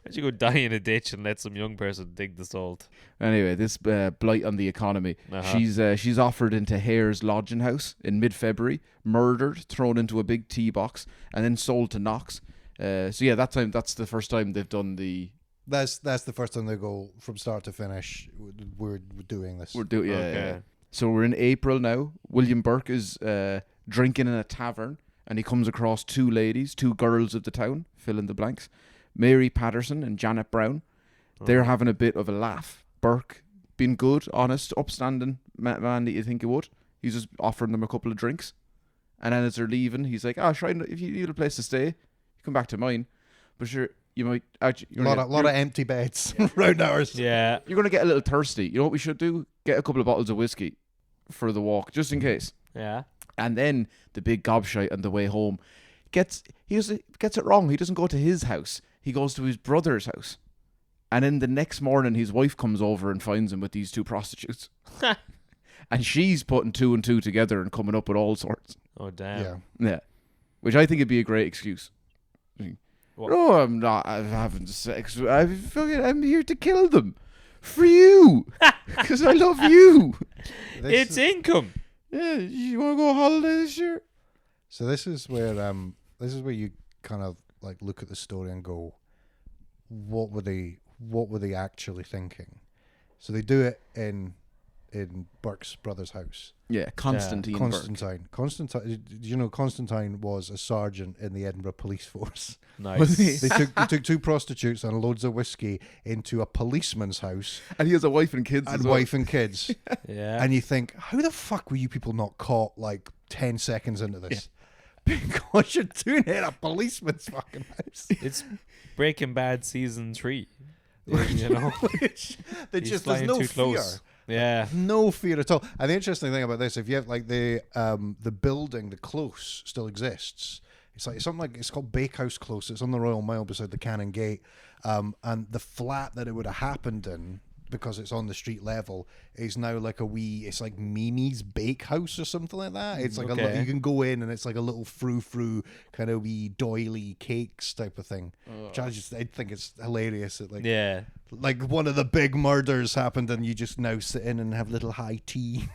Why'd you go die in a ditch and let some young person dig the salt? Anyway, this blight on the economy. She's offered into Hare's lodging house in mid-February, murdered, thrown into a big tea box, and then sold to Knox. That's the first time they've done the... That's the first time they go from start to finish. We're doing this. Yeah. So we're in April now. William Burke is drinking in a tavern, and he comes across two ladies, two girls of the town, fill in the blanks, Mary Patterson and Janet Brown. They're having a bit of a laugh. Burke, being good, honest, upstanding man that you think he would. He's just offering them a couple of drinks. And then as they're leaving, he's like, if you need a place to stay, you come back to mine. But sure, you might... A lot of empty beds around ours. Yeah. You're going to get a little thirsty. You know what we should do? Get a couple of bottles of whiskey for the walk, just in case. Yeah. And then the big gobshite on the way home gets it wrong. He doesn't go to his house. He goes to his brother's house. And then the next morning, his wife comes over and finds him with these two prostitutes. And she's putting two and two together and coming up with all sorts. Oh, damn. Yeah. Which I think would be a great excuse. What? No, I'm not having sex. I'm here to kill them. For you. Because I love you. It's income. Yeah, you want to go on holiday this year? So this is where you kind of like look at the story and go, what were they actually thinking? So they do it in Burke's brother's house. Yeah, Constantine. Constantine. You know, Constantine was a sergeant in the Edinburgh police force. Nice. They took two prostitutes and loads of whiskey into a policeman's house. And he has a wife and kids as well. Wife and kids. Yeah. And you think, how the fuck were you people not caught like 10 seconds into this? Yeah. Because you're doing it in a policeman's fucking house. It's Breaking Bad season 3. You know? There's no fear. Yeah. No fear at all. And the interesting thing about this, if you have like the building, the close still exists. It's called Bakehouse Close. It's on the Royal Mile beside the Cannon Gate, and the flat that it would have happened in, because it's on the street level, is now like it's like Mimi's Bakehouse or something like that. It's like you can go in and it's like a little frou-frou kind of wee doily cakes type of thing. Which I think it's hilarious. Like one of the big murders happened and you just now sit in and have little high tea.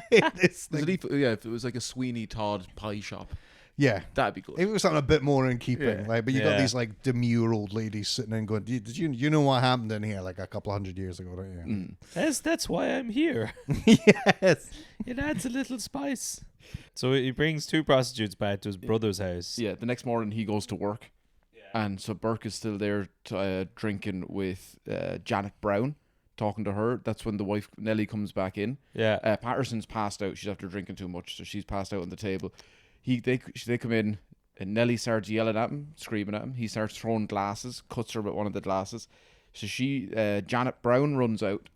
If it was like a Sweeney Todd pie shop. Yeah, that'd be good. It was something a bit more in keeping, but you got these like demure old ladies sitting there and going, "Did you know what happened in here like a couple hundred years ago, don't you?" Yes, that's why I'm here. Yes, it adds a little spice. So he brings 2 prostitutes back to his brother's house. Yeah, the next morning he goes to work, and so Burke is still there drinking with Janet Brown, talking to her. That's when the wife Nellie comes back in. Yeah, Patterson's passed out. She's after drinking too much, so she's passed out on the table. They come in, and Nellie starts yelling at him, screaming at him. He starts throwing glasses, cuts her with one of the glasses. So Janet Brown runs out.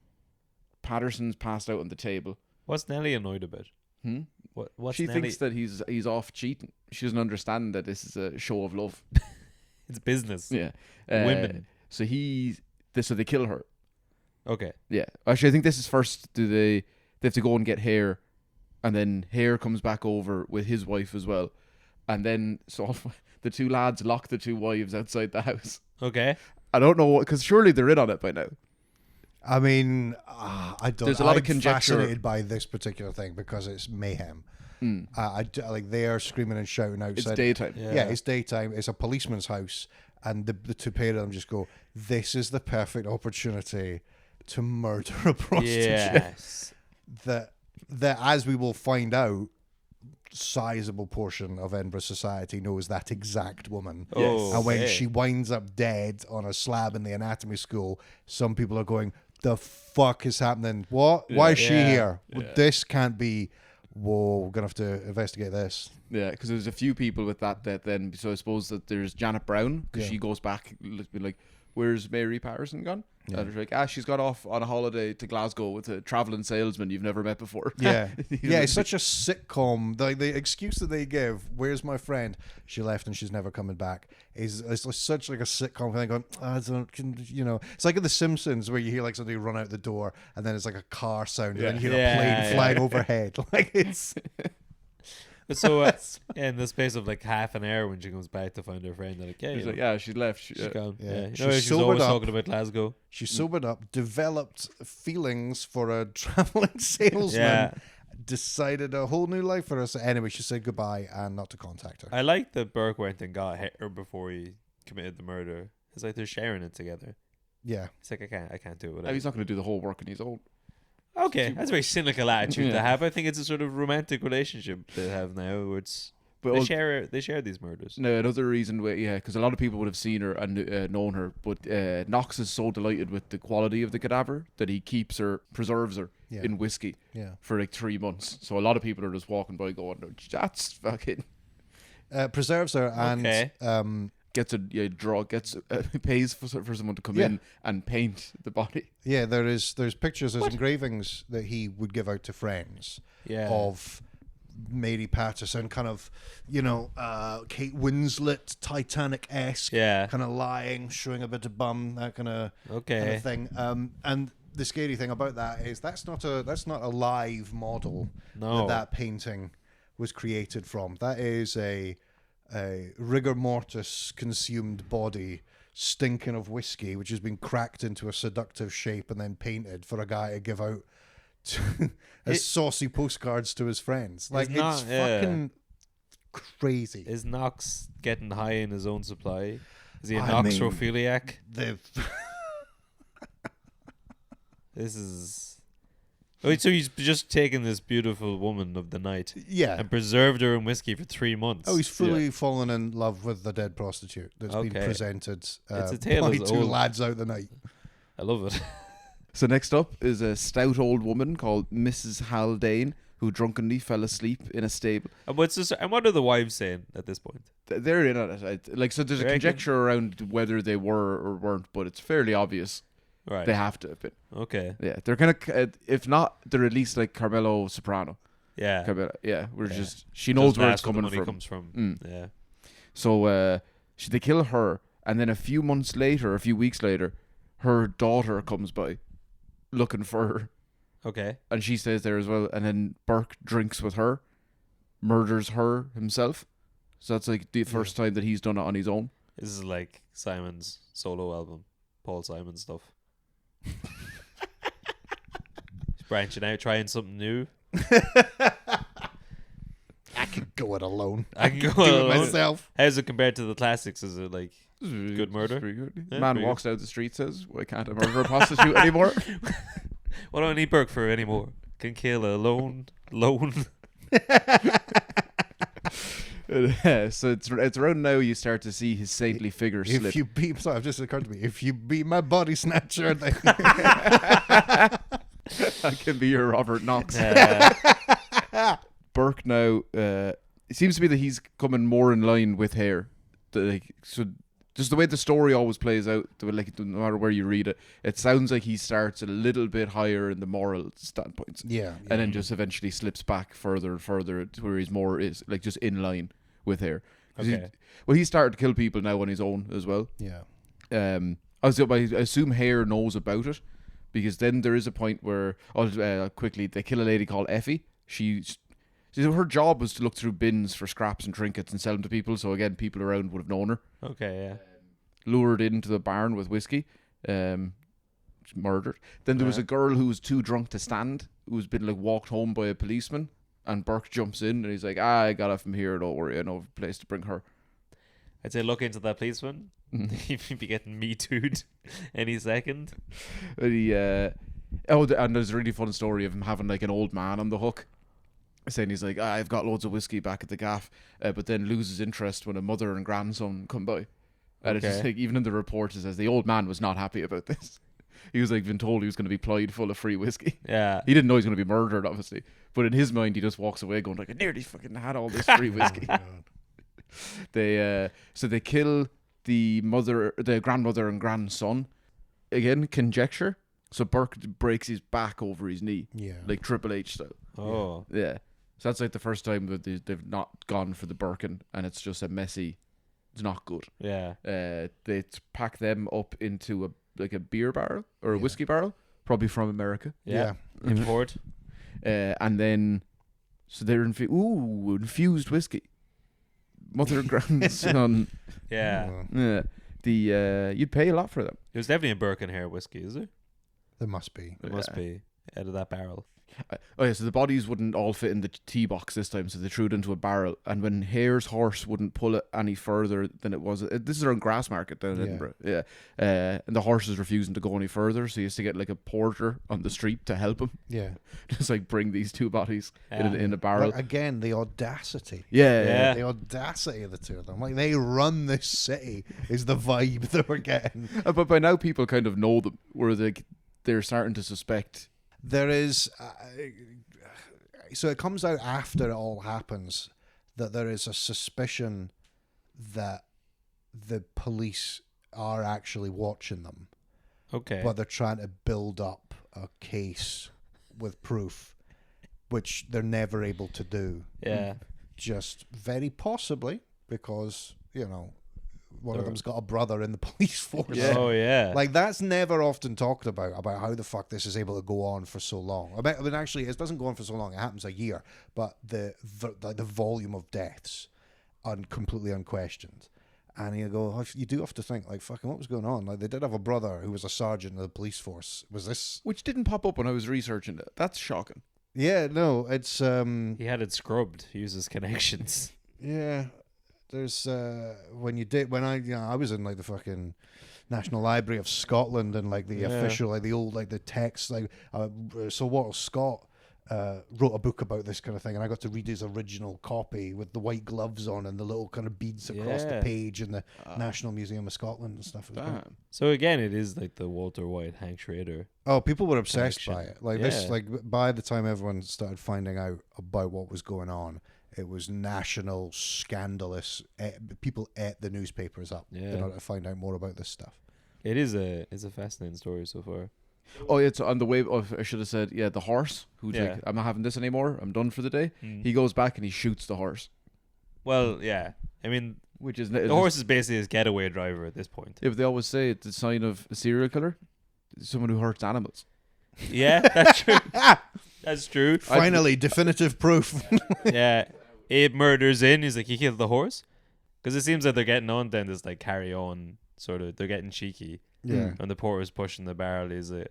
Patterson's passed out on the table. What's Nellie annoyed about? What's she Nellie? Thinks that he's off cheating. She doesn't understand that this is a show of love. It's business. Yeah, women. So they kill her. Okay. Yeah, actually, I think this is first. They have to go and get Hare. And then Hare comes back over with his wife as well. And then so the 2 lads lock the 2 wives outside the house. Okay. I don't know what, because surely they're in on it by now. I mean, I don't. There's a lot of conjecture. I'm fascinated by this particular thing because it's mayhem. Like they are screaming and shouting outside. It's daytime. Yeah, it's daytime. It's a policeman's house, and the 2 pair of them just go, "This is the perfect opportunity to murder a prostitute." Yes. That, as we will find out, sizable portion of Edinburgh society knows that exact woman. Yes. And when she winds up dead on a slab in the anatomy school, some people are going, "The fuck is happening? What? Why is she here? Yeah. This can't be. Whoa, we're gonna have to investigate this." Yeah, because there's a few people with that then. So I suppose that there's Janet Brown, because she goes back, like, "Where's Mary Patterson gone?" Yeah. And it's like, she's got off on a holiday to Glasgow with a travelling salesman you've never met before. Yeah. Yeah, it's such a sitcom. The excuse that they give, "Where's my friend? She left and she's never coming back," is such like a sitcom thing going, it's like in The Simpsons where you hear like somebody run out the door and then it's like a car sound and then you hear a plane flying overhead. Like it's... So in the space of like half an hour when she comes back to find her friend, they're like, she's left. She's gone. Yeah. She's always talking about Glasgow. She sobered up, developed feelings for a traveling salesman, decided a whole new life for us. Anyway, she said goodbye and not to contact her. I like that Burke went and got her before he committed the murder. It's like they're sharing it together. Yeah. It's like I can't do it. He's not going to do the whole work on his own. Okay, that's a very cynical attitude to have. I think it's a sort of romantic relationship they have now. Where they share these murders. No, another reason, because a lot of people would have seen her and known her, but Knox is so delighted with the quality of the cadaver that he preserves her in whiskey for like 3 months. So a lot of people are just walking by going, "That's fucking." Preserves her and pays for someone to come in and paint the body. Yeah, there's pictures, there's engravings that he would give out to friends of Mary Patterson, kind of, Kate Winslet, Titanic-esque, kind of lying, showing a bit of bum, that kind of thing. And the scary thing about that is that's not a live model that painting was created from. That is a rigor mortis consumed body stinking of whiskey, which has been cracked into a seductive shape and then painted for a guy to give out as saucy postcards to his friends. Like, it's fucking crazy. Is Knox getting high in his own supply? Is he a Knoxrophiliac? This is... Wait, so he's just taken this beautiful woman of the night and preserved her in whiskey for 3 months. Oh, he's fully fallen in love with the dead prostitute that's been presented it's a tale by 2 lads out the night. I love it. So next up is a stout old woman called Mrs. Haldane, who drunkenly fell asleep in a stable. And what are the wives saying at this point? They're in on it. So there's a conjecture around whether they were or weren't, but it's fairly obvious. Right. They have to have been. Okay. Yeah, they're kind of, if not, they're at least like Carmelo Soprano. Yeah. She knows where it's coming from. Yeah. So they kill her, and then a few weeks later, her daughter comes by looking for her. Okay. And she stays there as well. And then Burke drinks with her, murders her himself. So that's like the first time that he's done it on his own. This is like Simon's solo album, Paul Simon stuff. He's branching out, trying something new. I could go it alone. I can do go it alone. myself. How's it compared to the classics? Is it like good murder? Pretty good. Yeah, Man pretty walks out the street, says, "Why can't I murder a prostitute anymore?" What do I need Burke for anymore? Can kill alone. So it's around now you start to see his saintly figure slip. If you beat, sorry, I've just occurred to me. If you beat my body snatcher, then That can be your Robert Knox. Burke now, it seems to be that he's coming more in line with Hare. So just the way the story always plays out, like no matter where you read it, it sounds like he starts a little bit higher in the moral standpoints. yeah. And then just eventually slips back further and further to where he's more is like just in line with Hare. Okay. He started to kill people now on his own as well. Yeah. I assume Hare knows about it, because then there is a point where quickly they kill a lady called Effie. Her job was to look through bins for scraps and trinkets and sell them to people. So again, people around would have known her. Okay, yeah. Lured into the barn with whiskey, murdered. Then there was a girl who was too drunk to stand, who's been like walked home by a policeman, and Burke jumps in and he's like, I got her from here, don't worry, I know a place to bring her. I'd say look into that policeman. He'd be getting me too'd any second. And there's a really fun story of him having like an old man on the hook, saying he's like, I've got loads of whiskey back at the gaff, but then loses interest when a mother and grandson come by. And it's just like, even in the report it says the old man was not happy about this. He was like been told he was going to be plied full of free whiskey. Yeah. He didn't know he was going to be murdered, obviously, but in his mind he just walks away going like, I nearly fucking had all this free whiskey. They kill the grandmother and grandson. Again, conjecture. So Burke breaks his back over his knee, like Triple H style. Oh. Yeah. So that's like the first time that they've not gone for the Birkin, and it's just a messy. It's not good. Yeah. They pack them up into a beer barrel or a whiskey barrel, probably from America. Yeah. Import. And then, so they're infused whiskey. Mother and grandson. Yeah. You'd pay a lot for them. There's definitely a Burke and Hare whiskey, is there? There must be. There must be. Out of that barrel. So the bodies wouldn't all fit in the tea box this time, so they threw it into a barrel. And when Hare's horse wouldn't pull it any further than it was, this is around Grassmarket down in Edinburgh. Yeah. And the horse is refusing to go any further, so he has to get like a porter on the street to help him. Yeah. Just like bring these two bodies in a barrel. Like, again, the audacity. Yeah. The audacity of the two of them. Like, they run this city is the vibe that we're getting. But by now people kind of know them, where they're starting to suspect. There is, so it comes out after it all happens that there is a suspicion that the police are actually watching them. Okay. But they're trying to build up a case with proof, which they're never able to do. Yeah. Just very possibly because, one of them's got a brother in the police force. Yeah. Oh, yeah. Like, that's never often talked about how the fuck this is able to go on for so long. I mean, actually, it doesn't go on for so long. It happens a year. But the volume of deaths, completely unquestioned. And you do have to think, like, fucking what was going on? Like, they did have a brother who was a sergeant in the police force. Was this... Which didn't pop up when I was researching it. That's shocking. Yeah, no, it's... He had it scrubbed. He uses connections. Yeah... There's I was in like the fucking National Library of Scotland and like the official, like the old, like the text, like Sir Walter Scott wrote a book about this kind of thing, and I got to read his original copy with the white gloves on and the little kind of beads across the page in the National Museum of Scotland and stuff. So again, it is like the Walter White, Hank Schrader. Oh, people were obsessed by it. Like this, like by the time everyone started finding out about what was going on, it was national, scandalous. People ate the newspapers up in order to find out more about this stuff. It's a fascinating story so far. Oh, it's on the way. I should have said, the horse. Who's like, I'm not having this anymore. I'm done for the day. He goes back and he shoots the horse. Well, yeah. I mean, Which is the horse is basically his getaway driver at this point. If they always say it's a sign of a serial killer, someone who hurts animals. Yeah, that's true. That's true. Finally, definitive proof. Yeah, Abe murders in. He's like, he killed the horse, because it seems like they're getting on. Then this like carry on sort of. They're getting cheeky. Yeah. And the porter's pushing the barrel. He's like,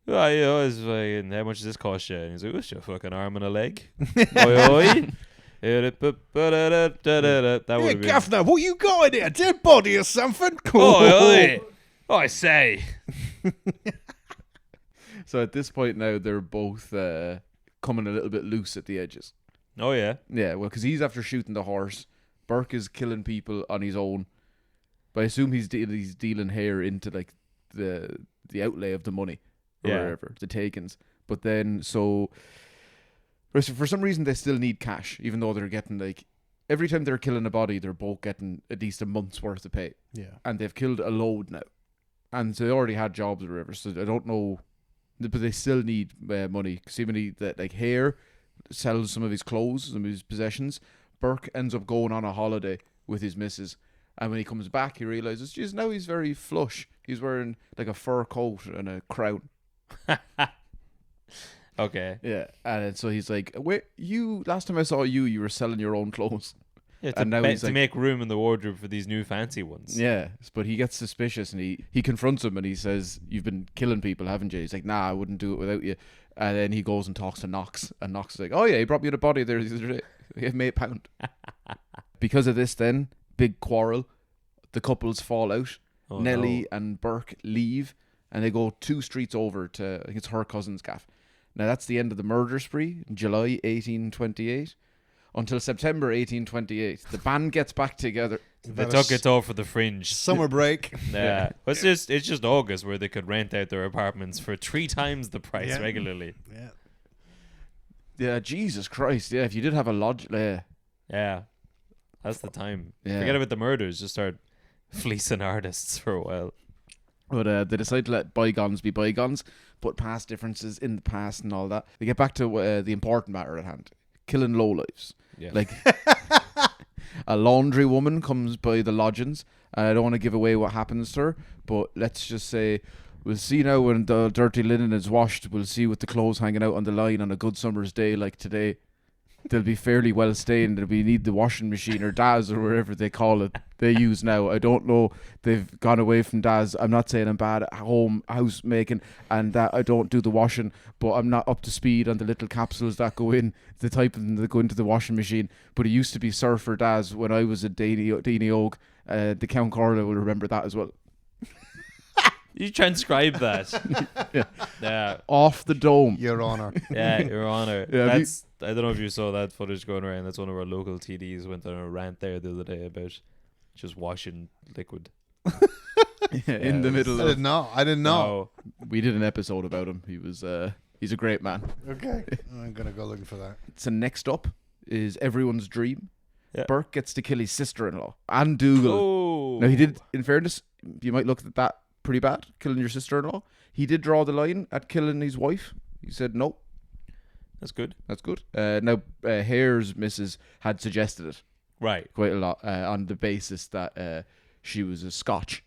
oh, yeah, it's fucking, how much does this cost you? And he's like, what's your fucking arm and a leg? Oi, oi. That Hey, would be. Governor, what you got in there? Dead body or something? Oi, oi. I say. So at this point now, they're both coming a little bit loose at the edges. Oh, yeah. Yeah, well, because he's after shooting the horse. Burke is killing people on his own. But I assume he's dealing Hare into like the outlay of the money or whatever, the takings. But then, so for some reason, they still need cash, even though they're getting like every time they're killing a body, they're both getting at least a month's worth of pay. Yeah. And they've killed a load now. And so they already had jobs or whatever. So I don't know. But they still need money. Seemingly that like Hare sells some of his clothes, some of his possessions. Burke ends up going on a holiday with his missus, and when he comes back, he realizes, geez, now he's very flush. He's wearing like a fur coat and a crown. Okay. Yeah, and so he's like, "Wait, you? Last time I saw you, you were selling your own clothes." Yeah, and now he's to like, make room in the wardrobe for these new fancy ones. Yeah, but he gets suspicious and he confronts him and he says, "You've been killing people, haven't you?" He's like, "Nah, I wouldn't do it without you." And then he goes and talks to Knox, and Knox is like, "Oh yeah, he brought me the body there the other day. He gave me £8." Because of this, then big quarrel. The couples fall out. Oh, Nellie and Burke leave, and they go 2 streets over to, I think it's her cousin's gaff. Now that's the end of the murder spree, July 1828. Until September 1828, the band gets back together. They took it all for the fringe. Summer break. Yeah, it's just August where they could rent out their apartments for 3 times the price regularly. Yeah. Yeah, Jesus Christ. Yeah, if you did have a lodge, Yeah, that's the time. Yeah. Forget about the murders. Just start fleecing artists for a while. But they decide to let bygones be bygones, put past differences in the past and all that. They get back to the important matter at hand: killing lowlifes. Yeah. Like a laundry woman comes by the lodgings. I don't want to give away what happens to her, but let's just say we'll see now when the dirty linen is washed. We'll see with the clothes hanging out on the line on a good summer's day like today. They'll be fairly well stained, and we need the washing machine or Daz or whatever they call it they use now. I don't know. They've gone away from Daz. I'm not saying I'm bad at house making and that I don't do the washing, but I'm not up to speed on the little capsules that go in, the type of them that go into the washing machine. But it used to be Surfer Daz when I was a Deanie Og. The Count Corla will remember that as well. You transcribe that. Yeah. Off the dome. Your Honour. Yeah, Your Honour. Yeah, That's I don't know if you saw that footage going around. That's one of our local TDs went on a rant there the other day about just washing liquid. In the middle I didn't know. I didn't know. We did an episode about him. He was he's a great man. Okay. I'm going to go looking for that. So next up is everyone's dream. Yeah. Burke gets to kill his sister-in-law and Dougal. Oh. Now he did, in fairness, you might look at that pretty bad, killing your sister-in-law. He did draw the line at killing his wife. He said no. That's good. That's good. Now Hare's missus had suggested it Right. quite a lot on the basis that she was a Scotch.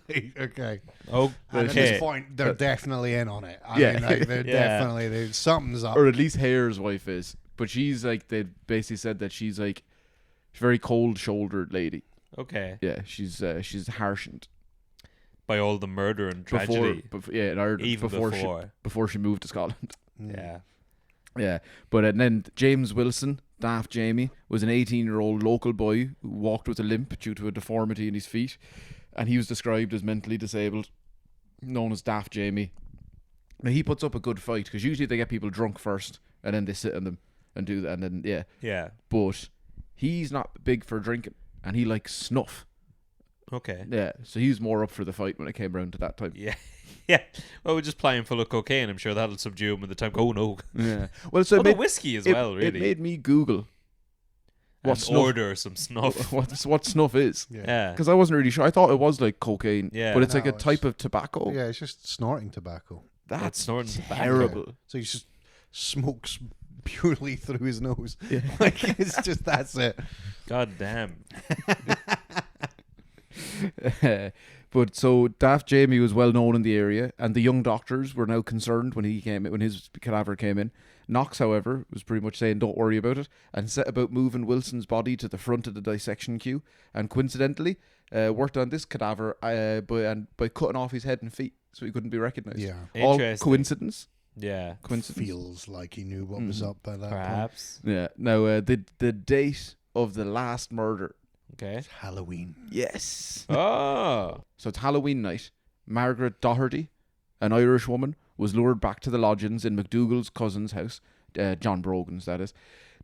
Okay. Oh, And at this point, they're definitely in on it. I mean, like, they're Yeah. definitely, something's up. Or at least Hare's wife is. But she's like, they basically said that she's like a very cold-shouldered lady. Okay. Yeah, she's harshened. By all the murder and tragedy. In Ireland, Even before she moved to Scotland. Yeah. Yeah, but then James Wilson, Daft Jamie, was an 18-year-old local boy who walked with a limp due to a deformity in his feet, and he was described as mentally disabled, known as Daft Jamie. Now he puts up a good fight because usually they get people drunk first, and then they sit on them and do that, and then Yeah. But he's not big for drinking, and he likes snuff. Okay. Yeah, so he was more up for the fight when it came around to that time. Yeah. Yeah. Well, we're just playing full of cocaine. I'm sure that'll subdue him at the time. Oh, no. Yeah. Well, so Although whiskey as well, really. It made me Google order some snuff. what snuff is. Yeah. Because I wasn't really sure. I thought it was like cocaine. Yeah. But it's like No, a type of tobacco. Yeah, it's just snorting tobacco. That's snorting tobacco. terrible. So you just smoke purely through his nose. Yeah. Like, it's just, that's it. God damn. But so Daft Jamie was well known in the area, and the young doctors were now concerned when his cadaver came in. Knox, however, was pretty much saying don't worry about it, and set about moving Wilson's body to the front of the dissection queue, and coincidentally worked on this cadaver by cutting off his head and feet so he couldn't be recognised. Yeah. All coincidence? Yeah. Coincidence? Feels like he knew what was up by that Perhaps. point. Yeah. Now, the date of the last murder. Okay. It's Halloween. Yes. Oh. So it's Halloween night. Margaret Doherty, an Irish woman, was lured back to the lodgings in McDougall's cousin's house, John Brogan's, that is.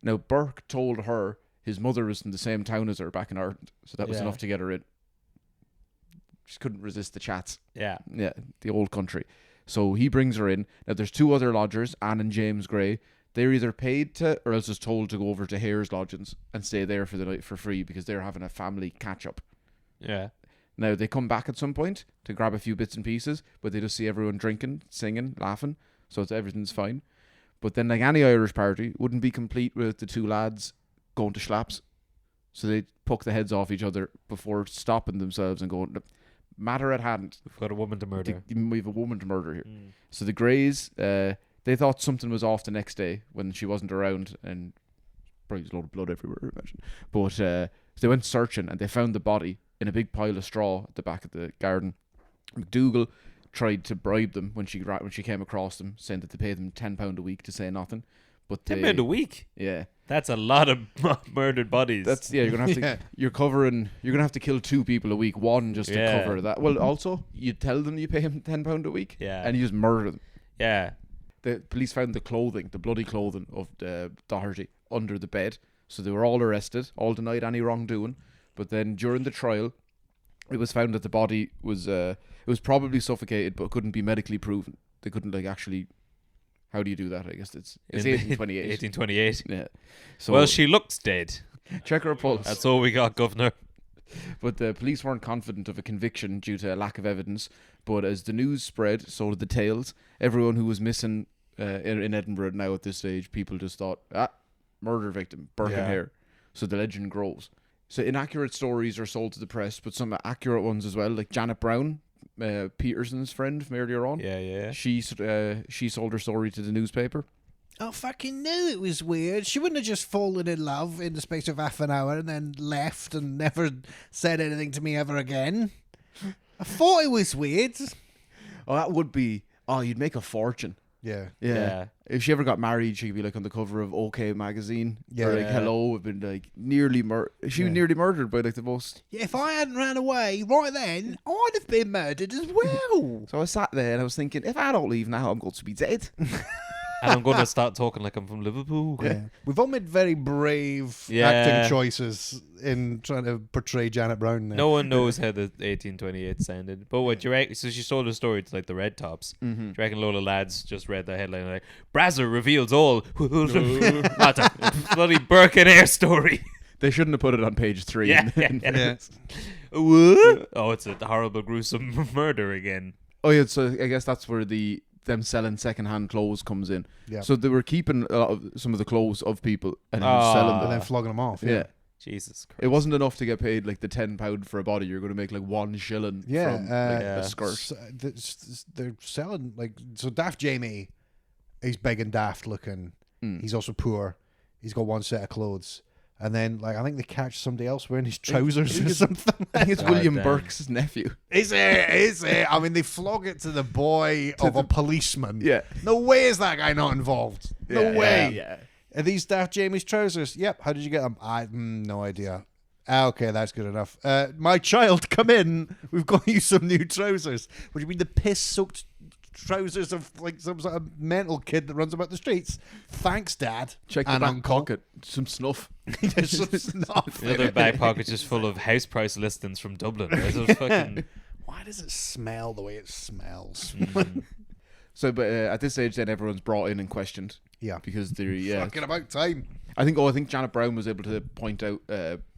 Now, Burke told her his mother was in the same town as her back in Ireland, so that was enough to get her in. She couldn't resist the chats. Yeah. Yeah, the old country. So he brings her in. Now, there's two other lodgers, Anne and James Gray. They're either paid to or else just told to go over to Hare's lodgings and stay there for the night for free because they're having a family catch-up. Yeah. Now, they come back at some point to grab a few bits and pieces, but they just see everyone drinking, singing, laughing, so everything's fine. But then, like any Irish party, wouldn't be complete with the two lads going to schlaps. So they poke the heads off each other before stopping themselves and going, matter at hand. We've got a woman to murder. We have a woman to murder here. So the Greys, they thought something was off the next day when she wasn't around, and probably a load of blood everywhere, I imagine. But so they went searching and they found the body in a big pile of straw at the back of the garden. McDougall tried to bribe them when she came across them, saying that they paid them £10 a week to say nothing. But £10 a week? Yeah. That's a lot of murdered bodies. You're gonna have to you're gonna have to kill two people a week, one just to cover that. Well, also you tell them you pay him £10 a week, and you just murder them. Yeah. The police found the bloody clothing of Doherty under the bed, so they were all arrested, all denied any wrongdoing. But then during the trial, it was found that the body was probably suffocated, but couldn't be medically proven. They couldn't actually. How do you do that? I guess it's 1828. 1828. Yeah. So well, she looks dead. Check her pulse. That's all we got, Governor. But the police weren't confident of a conviction due to a lack of evidence. But as the news spread, so did the tales. Everyone who was missing in Edinburgh now at this stage, people just thought, murder victim, Burke and Hare. So the legend grows. So inaccurate stories are sold to the press, but some accurate ones as well, like Janet Brown, Peterson's friend from earlier on. Yeah. She sold her story to the newspaper. I fucking knew it was weird. She wouldn't have just fallen in love in the space of half an hour and then left and never said anything to me ever again. I thought it was weird. Oh, that would be... Oh, you'd make a fortune. Yeah. If she ever got married, she could be on the cover of OK magazine. Yeah. Or Hello, have been nearly murdered. She was nearly murdered by the most. Yeah, if I hadn't ran away right then, I'd have been murdered as well. So I sat there and I was thinking, if I don't leave now, I'm going to be dead. And I'm going to start talking like I'm from Liverpool. Yeah. We've all made very brave acting choices in trying to portray Janet Brown now. No one knows how the 1828 sounded. But what do you reckon? So she sold the story to the Red Tops. Do you reckon a load of lads just read the headline like, Brazzer reveals all. That's a bloody Burke and Hare story. They shouldn't have put it on page 3. Yeah. What? Oh, it's a horrible, gruesome murder again. Oh, yeah, so I guess that's where them selling second-hand clothes comes in. Yeah. So they were keeping some of the clothes of people and then just selling them. And then flogging them off. Yeah. Jesus Christ. It wasn't enough to get paid the £10 for a body. You're going to make 1 shilling from a skirt. So they're selling so Daft Jamie, he's big and daft looking. He's also poor. He's got one set of clothes. And then, I think they catch somebody else wearing his trousers or something. I think it's William Burke's nephew. Is it? I mean, they flog it to the boy of a policeman. Yeah. No way is that guy not involved. No way. Yeah. Are these Daft Jamie's trousers? Yep. How did you get them? No idea. Okay, that's good enough. My child, come in. We've got you some new trousers. What do you mean the piss-soaked trousers of some sort of mental kid that runs about the streets? Thanks, Dad. Check the back pocket. Some snuff. There's some snuff. The other back pocket's just full of house price listings from Dublin. Fucking... Why does it smell the way it smells? So, but at this stage, then everyone's brought in and questioned. Yeah, because they're fucking about time. I think Janet Brown was able to point out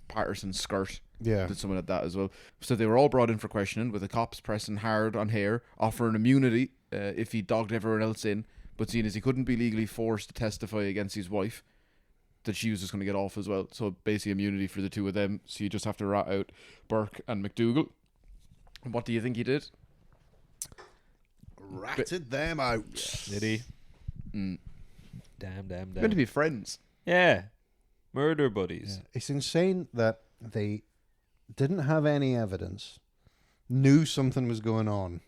Patterson's skirt. Yeah, did someone at that as well. So they were all brought in for questioning, with the cops pressing hard on Hare, offering immunity if he dogged everyone else in. But seeing as he couldn't be legally forced to testify against his wife, that she was just going to get off as well. So basically immunity for the two of them. So you just have to rat out Burke and McDougal. What do you think he did? Ratted them out. Did he? Mm. Damn. Meant to be friends. Yeah. Murder buddies. Yeah. It's insane that they didn't have any evidence, knew something was going on,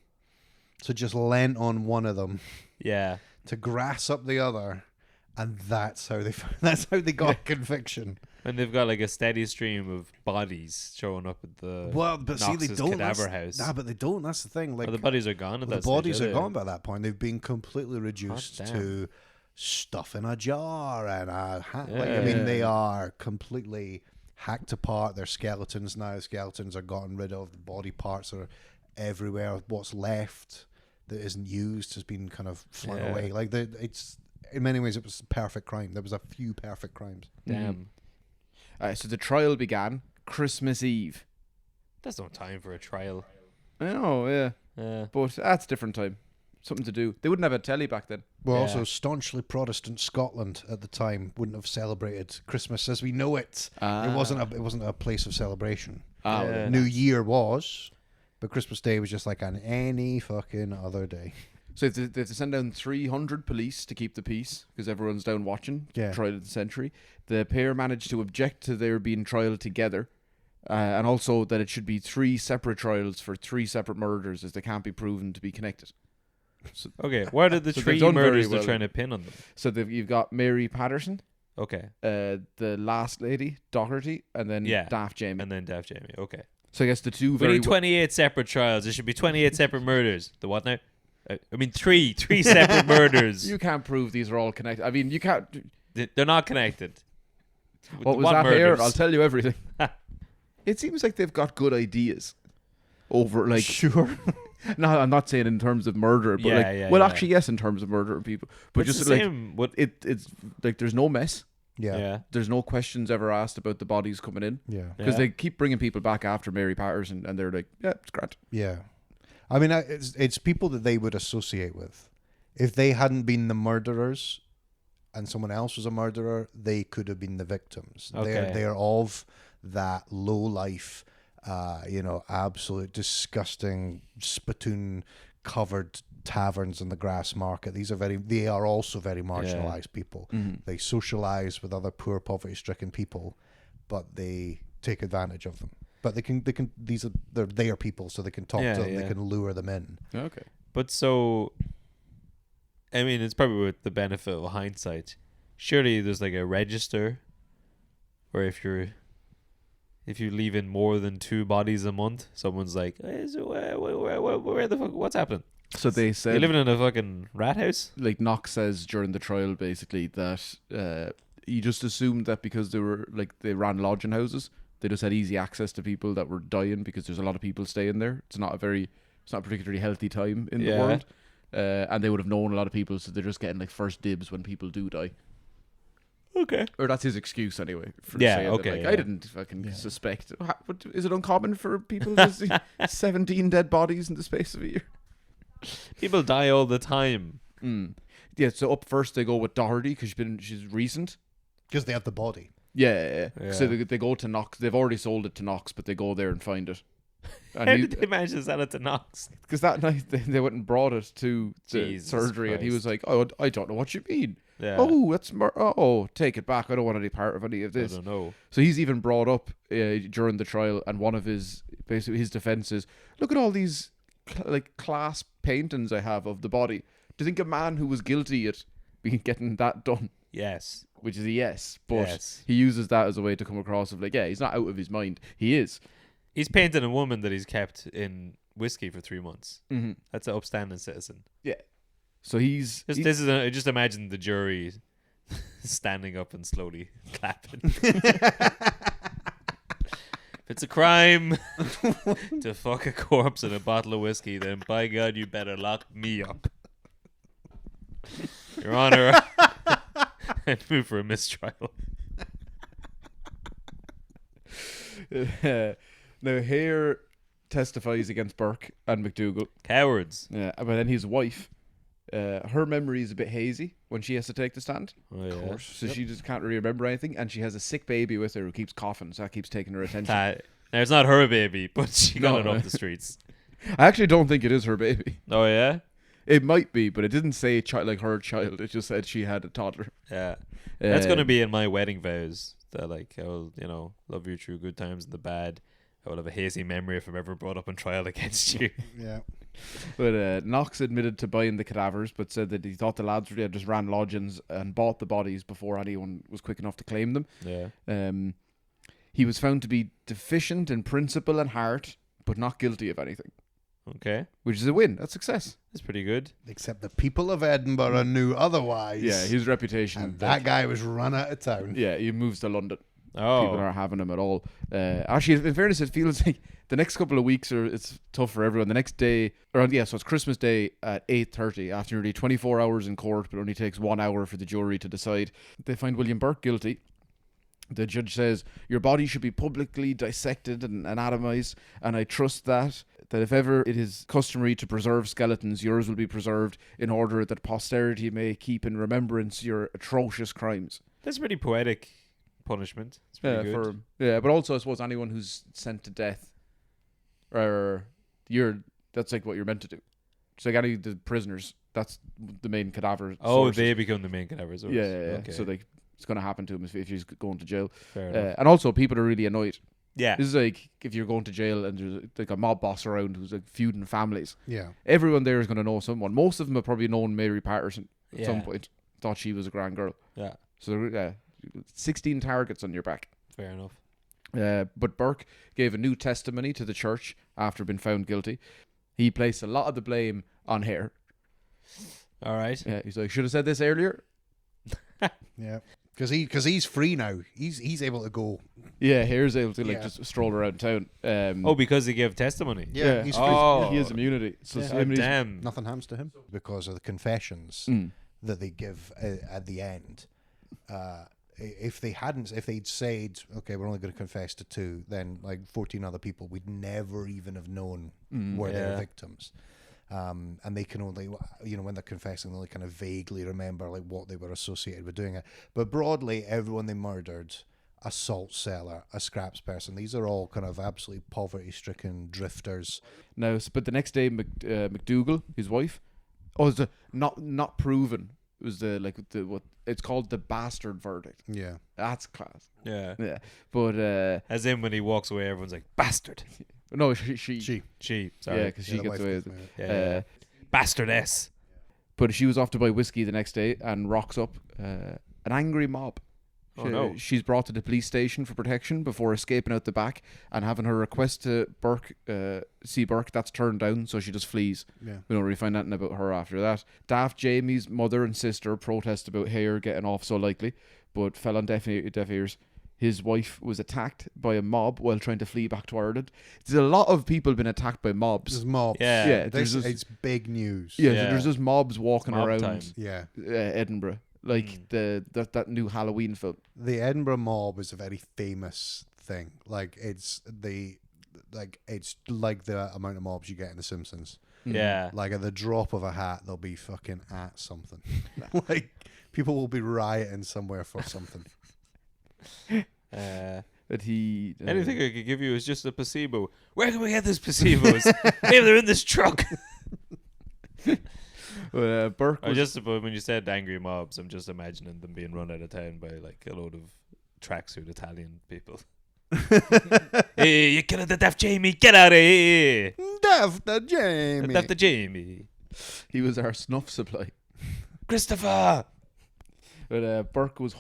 so just lent on one of them. Yeah. To grass up the other, and that's how they got conviction. And they've got like a steady stream of bodies showing up at the but see, they don't. cadaver house. Nah, but they don't. That's the thing. Like, the bodies are gone. At the that bodies stage, are gone by that point. They've been completely reduced damn. to stuff in a jar and Yeah. they are completely hacked apart. They're skeletons now. Skeletons are gotten rid of. The body parts are everywhere. What's left that isn't used has been kind of flung away. Like it's in many ways it was a perfect crime. There was a few perfect crimes. Damn. So the trial began Christmas Eve. That's no time for a trial. I know, yeah. But that's different time. Something to do. They wouldn't have a telly back then. Well, also staunchly Protestant Scotland at the time wouldn't have celebrated Christmas as we know it. It wasn't a place of celebration. New Year was, but Christmas Day was just like on any fucking other day. So they have to send down 300 police to keep the peace because everyone's down watching. Yeah. Trial of the century. The pair managed to object to their being trialed together, and also that it should be 3 separate trials for 3 separate murders, as they can't be proven to be connected. So, okay, what are the so 3 murders they're trying to pin on them? So you've got Mary Patterson. Okay. The last lady, Doherty, and then Daft Jamie. And then Daft Jamie, okay. So I guess the two we need 28 separate trials. There should be 28 separate murders. The what now? I mean, three separate murders. You can't prove these are all connected. I mean, you can't. They're not connected. What was that murders? Here? I'll tell you everything. It seems like they've got good ideas. Over like sure. No, I'm not saying in terms of murder, but actually yes, in terms of murdering people. But it's just the like same. It's like there's no mess. Yeah. There's no questions ever asked about the bodies coming in. Yeah. Because they keep bringing people back after Mary Patterson, and they're like, yeah, it's great. Yeah. I mean, it's people that they would associate with. If they hadn't been the murderers and someone else was a murderer, they could have been the victims. Okay. They are of that low life, absolute disgusting spittoon covered taverns in the grass market. They are also very marginalized people. Mm-hmm. They socialize with other poor, poverty stricken people, but they take advantage of them. But they are people, so they can talk to them. Yeah. They can lure them in. Okay. But so, I mean, it's probably with the benefit of hindsight. Surely there's like a register, or if you leave in more than 2 bodies a month, someone's like, hey, so where the fuck? What's happening? So they said you're living in a fucking rat house. Like Knox says during the trial, basically that he just assumed that because they ran lodging houses. They just had easy access to people that were dying because there's a lot of people staying there. It's not a particularly healthy time in the world. And they would have known a lot of people, so they're just getting like first dibs when people do die. Okay. Or that's his excuse anyway. For saying okay. That, I didn't fucking suspect. Is it uncommon for people to see 17 dead bodies in the space of a year? People die all the time. Yeah, so up first they go with Doherty because she's recent. Because they have the body. Yeah. So they go to Knox. They've already sold it to Knox, but they go there and find it. And how did they manage to sell it to Knox? Because that night they went and brought it to the surgery, Christ. And he was like, "Oh, I don't know what you mean. Yeah. Oh, that's take it back. I don't want any part of any of this." I don't know. So he's even brought up during the trial, and one of his defense is, "Look at all these class paintings I have of the body. Do you think a man who was guilty at getting that done?" Yes. Which is a yes, but he uses that as a way to come across of he's not out of his mind. He is. He's painted a woman that he's kept in whiskey for 3 months. Mm-hmm. That's an upstanding citizen. Yeah. So just imagine the jury standing up and slowly clapping. If it's a crime to fuck a corpse in a bottle of whiskey, then by God, you better lock me up. Your Honor, I'd move for a mistrial. Now, Hare testifies against Burke and McDougal. Cowards. Yeah, but then his wife Her memory is a bit hazy when she has to take the stand. Oh, yeah. Of course. So she just can't really remember anything, and she has a sick baby with her who keeps coughing, so that keeps taking her attention. Now, it's not her baby, but she got it off the streets. I actually don't think it is her baby. Oh, yeah? It might be, but it didn't say like her child. It just said she had a toddler. Yeah. That's going to be in my wedding vows. That, like, I will, love you through good times and the bad. I will have a hazy memory if I'm ever brought up on trial against you. Yeah. But Knox admitted to buying the cadavers, but said that he thought the lads really just ran lodgings and bought the bodies before anyone was quick enough to claim them. Yeah. He was found to be deficient in principle and heart, but not guilty of anything. Okay. Which is a win. That's success. That's pretty good. Except the people of Edinburgh knew otherwise. Yeah, his reputation. And that guy was run out of town. Yeah, he moves to London. Oh. People aren't having him at all. Actually, in fairness, it feels like the next couple of weeks it's tough for everyone. The next day, so it's Christmas Day at 8:30 after nearly 24 hours in court, but only takes 1 hour for the jury to decide. They find William Burke guilty. The judge says, your body should be publicly dissected and anatomized, and I trust that if ever it is customary to preserve skeletons, yours will be preserved in order that posterity may keep in remembrance your atrocious crimes. That's pretty poetic punishment. It's pretty good. But also I suppose anyone who's sent to death, that's like what you're meant to do. It's like any of the prisoners, that's the main cadaver. Oh, sources. They become the main cadaver source. Yeah. Okay. So it's going to happen to him if he's going to jail. Fair enough. And also people are really annoyed. Yeah. This is like if you're going to jail and there's like a mob boss around who's like feuding families. Yeah. Everyone there is going to know someone. Most of them have probably known Mary Patterson at some point. Thought she was a grand girl. Yeah. So 16 targets on your back. Fair enough. But Burke gave a new testimony to the church after being found guilty. He placed a lot of the blame on Hare. All right. Yeah, he's like, should have said this earlier. Yeah. Because he's free now. He's able to go. Yeah, Hare's able to just stroll around town. Because he gave testimony. Yeah, he's free. He has immunity. So damn. Nothing happens to him because of the confessions that they give at the end. If they'd said, okay, we're only going to confess to 2, then like 14 other people we'd never even have known were their victims. And they can only, when they're confessing, they only kind of vaguely remember like what they were associated with doing it. But broadly, everyone they murdered, a salt seller, a scraps person, these are all kind of absolutely poverty-stricken drifters. Now, but the next day, McDougal, his wife, it's not proven. It was what it's called, the bastard verdict. Yeah, that's class. Yeah. But as in when he walks away, everyone's like bastard. No, she. Sorry. Yeah, because she gets away with it. Yeah. Bastardess. But she was off to buy whiskey the next day and rocks up an angry mob. She's brought to the police station for protection before escaping out the back and having her request to see Burke, that's turned down, so she just flees. Yeah. We don't really find anything about her after that. Daft Jamie's mother and sister protest about Hare getting off so lightly, but fell on deaf ears. His wife was attacked by a mob while trying to flee back to Ireland. There's a lot of people been attacked by mobs. There's mobs. Yeah. It's big news. Yeah, there's just mobs walking mob around time. Edinburgh. Like that new Halloween film. The Edinburgh mob is a very famous thing. It's like the amount of mobs you get in The Simpsons. Yeah. Like at the drop of a hat, they'll be fucking at something. Like people will be rioting somewhere for something. But he anything I could give you is just a placebo. Where can we get these placebos? Maybe they're in this truck. Burke was when you said angry mobs, I'm just imagining them being run out of town by like a load of tracksuit Italian people. Hey, you're killing the Daft Jamie, get out of here. Daft Jamie. Daft Jamie. He was our snuff supply. Christopher. But Burke was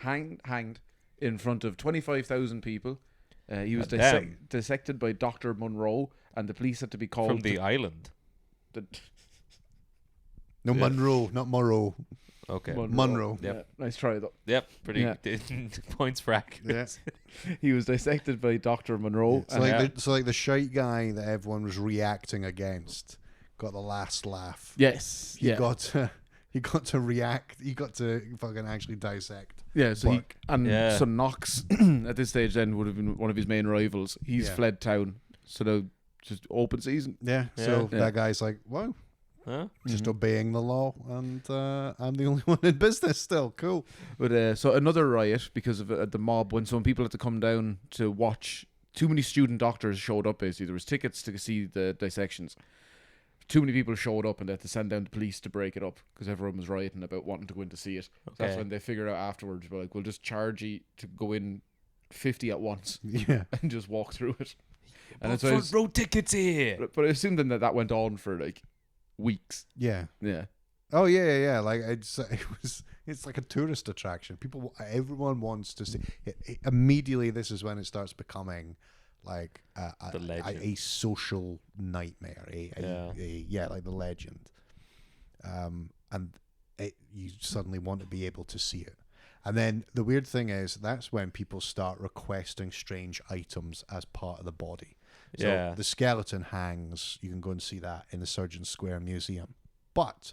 hanged in front of 25,000 people. He was dissected by Dr. Munro, and the police had to be called from the island. No, yeah. Munro, not Morrow. Okay. Munro. Yep. Yeah, nice try though. Yep. Pretty points for accuracy. Yeah. He was dissected by Dr. Munro. Yeah. So the shite guy that everyone was reacting against got the last laugh. Yes. He got to react. He got to fucking actually dissect. Yeah. So Burke. So Knox at this stage then would have been one of his main rivals. He's fled town. So now just open season. Yeah. So that guy's like, wow. Huh? Just obeying the law, and I'm the only one in business still. Cool. But so another riot because of the mob, when some people had to come down to watch. Too many student doctors showed up, basically. There was tickets to see the dissections. Too many people showed up, and they had to send down the police to break it up because everyone was rioting about wanting to go in to see it. Okay. So that's when they figured out afterwards, like, we'll just charge you to go in 50 at once and just walk through it. And it's front row tickets here. But I assumed then that went on for like weeks. Yeah. Yeah. Oh yeah. Like it's like a tourist attraction. Everyone wants to see. Immediately, this is when it starts becoming like a social nightmare. Like the legend. And you suddenly want to be able to see it. And then the weird thing is that's when people start requesting strange items as part of the body. So the skeleton hangs. You can go and see that in the Surgeon Square Museum. But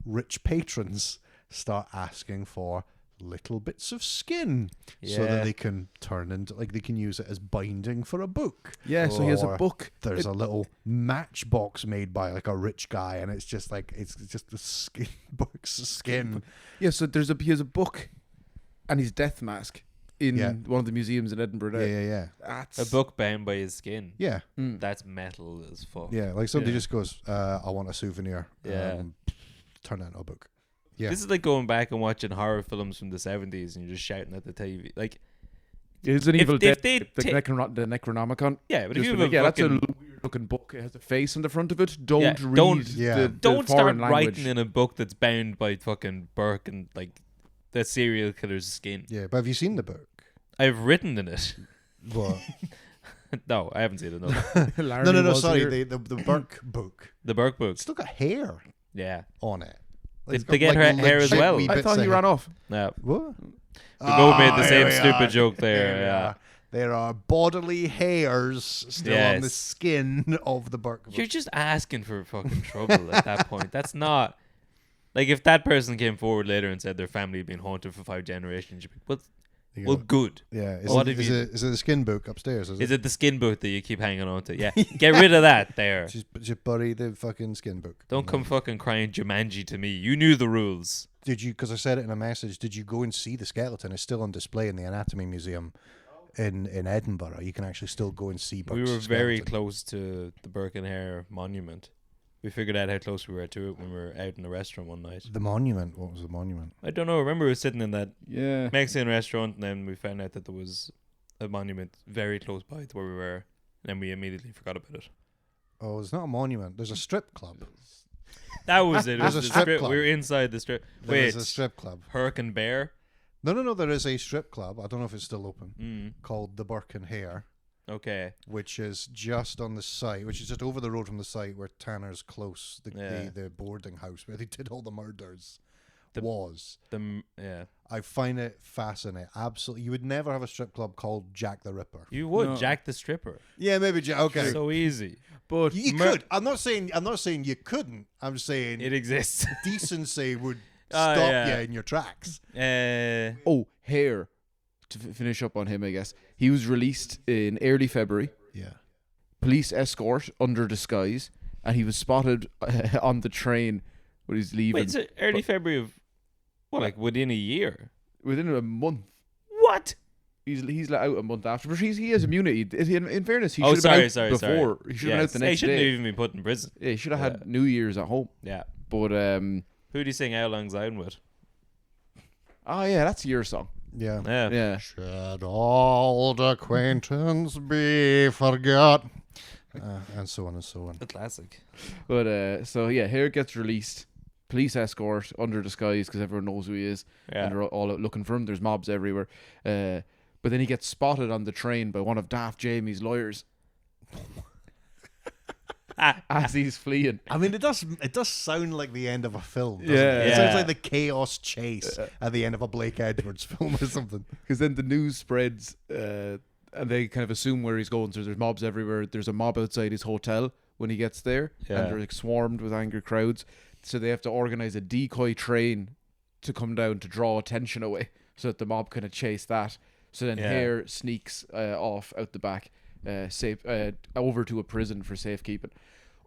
rich patrons start asking for little bits of skin so that they can turn into, like, they can use it as binding for a book. Yeah, so he has a book. There's a little matchbox made by like a rich guy, and it's just like it's just the skin book's skin. Yeah, so he has a book and his death mask in one of the museums in Edinburgh. Yeah. That's a book bound by his skin. Yeah. That's metal as fuck. Yeah, like somebody just goes, I want a souvenir. Yeah. Turn that into a book. Yeah. This is like going back and watching horror films from the 70s and you're just shouting at the TV. Like, it's an Evil Dead, the Necronomicon. Yeah, but if you have that's a weird looking book. It has a face on the front of it. Don't read don't start language. writing in a book that's bound by fucking Burke and like the serial killer's skin. Yeah, but have you seen the book? I've written in it. What? No, I haven't seen it. No. Sorry, the Burke book. The Burke book. It's still got hair. Yeah. On it. They get her hair as well. I thought he ran off. Yeah. What? We both made the same stupid joke there. Yeah. There are bodily hairs still on the skin of the Burke book. You're just asking for fucking trouble at that point. That's not like if that person came forward later and said their family had been haunted for 5 generations. You'd be, well, good. Yeah. Is it the skin book upstairs? Is it the skin book that you keep hanging on to? Yeah. Get rid of that there. Just bury the fucking skin book. Don't come fucking crying Jumanji to me. You knew the rules. Did you, because I said it in a message, did you go and see the skeleton? It's still on display in the Anatomy Museum in Edinburgh. You can actually still go and see Burke's We were skeleton. very close to the Burke and Hare monument. We figured out how close we were to it when we were out in the restaurant one night. The monument? What was the monument? I don't know. I remember we were sitting in that Mexican restaurant, and then we found out that there was a monument very close by to where we were, and then we immediately forgot about it. Oh, it's not a monument. There's a strip club. That was it. It was a strip club. We were inside the strip. There's a strip club. Burke and Bear? No. There is a strip club. I don't know if it's still open. Called the Burke and Hare. Okay. Which is just on the site, which is just over the road from the site where Tanner's Close, the boarding house where they did all the murders, was. I find it fascinating. Absolutely. You would never have a strip club called Jack the Ripper. You would. Jack the Stripper. Yeah, maybe Jack. Okay. So easy. But you could. I'm not saying you couldn't. I'm saying it exists. Decency would stop you in your tracks. Hare. To finish up on him, I guess he was released in early February. Yeah, police escort under disguise, and he was spotted on the train when he's leaving. Wait, it's early February of what? Like within a year? Within a month. What? He's let out a month after, but he has immunity. In fairness, he should have been out before. He should have been out the next day. He shouldn't have even been put in prison. Yeah, he should have had New Year's at home. Yeah, but who do you sing "How Long Syne" with? Oh yeah, that's your song. Yeah. Should old acquaintance be forgot? And so on and so on. A classic. But Hare gets released. Police escort under disguise because everyone knows who he is, and they're all out looking for him. There's mobs everywhere. But then he gets spotted on the train by one of Daft Jamie's lawyers. As he's fleeing. I mean, it does sound like the end of a film, doesn't it? It sounds like the chaos chase at the end of a Blake Edwards film or something. Because then the news spreads, and they kind of assume where he's going. So there's mobs everywhere. There's a mob outside his hotel when he gets there, and they're like swarmed with angry crowds. So they have to organize a decoy train to come down to draw attention away, so that the mob kind of chase that. So then Hare sneaks off out the back, over to a prison for safekeeping.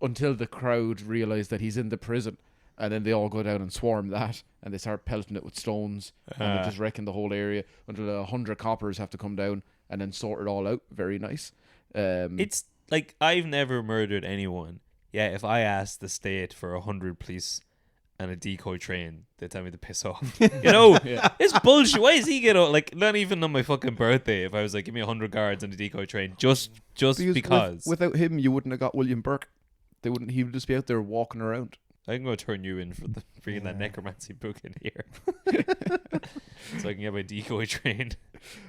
until the crowd realise that he's in the prison. And then they all go down and swarm that, and they start pelting it with stones, and they're just wrecking the whole area until 100 coppers have to come down and then sort it all out. Very nice. It's like, I've never murdered anyone. Yeah, if I asked the state for 100 police and a decoy train, they tell me to piss off. You know, it's bullshit. Why is he getting like, not even on my fucking birthday? If I was like, give me 100 guards and a decoy train, just because. Without him, you wouldn't have got William Burke. He would just be out there walking around. I'm going to turn you in for bringing that necromancy book in here, so I can get my decoy train.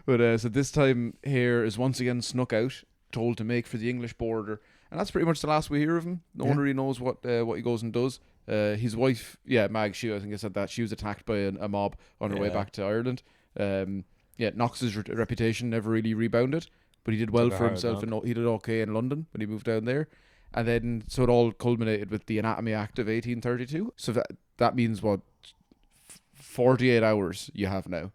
But so this time, Hare is once again snuck out, told to make for the English border, and that's pretty much the last we hear of him. No one really knows what he goes and does. His wife, Mag, I think I said that, she was attacked by a mob on her way back to Ireland. Knox's reputation never really rebounded, but he did well for himself, and he did okay in London when he moved down there. And then, so it all culminated with the Anatomy Act of 1832. So that means, 48 hours you have now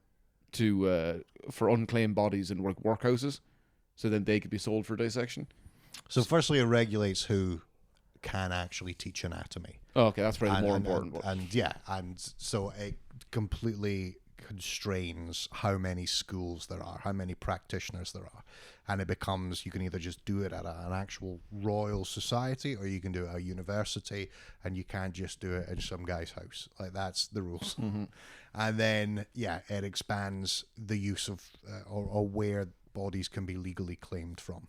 for unclaimed bodies in workhouses, so then they could be sold for dissection. So firstly, it regulates who can actually teach anatomy. Oh, okay, that's probably the more important one. And so it completely constrains how many schools there are, how many practitioners there are, and it becomes, you can either just do it at an actual royal society, or you can do it at a university, and you can't just do it in some guy's house. Like, that's the rules. Mm-hmm. And then it expands the use of or where bodies can be legally claimed from,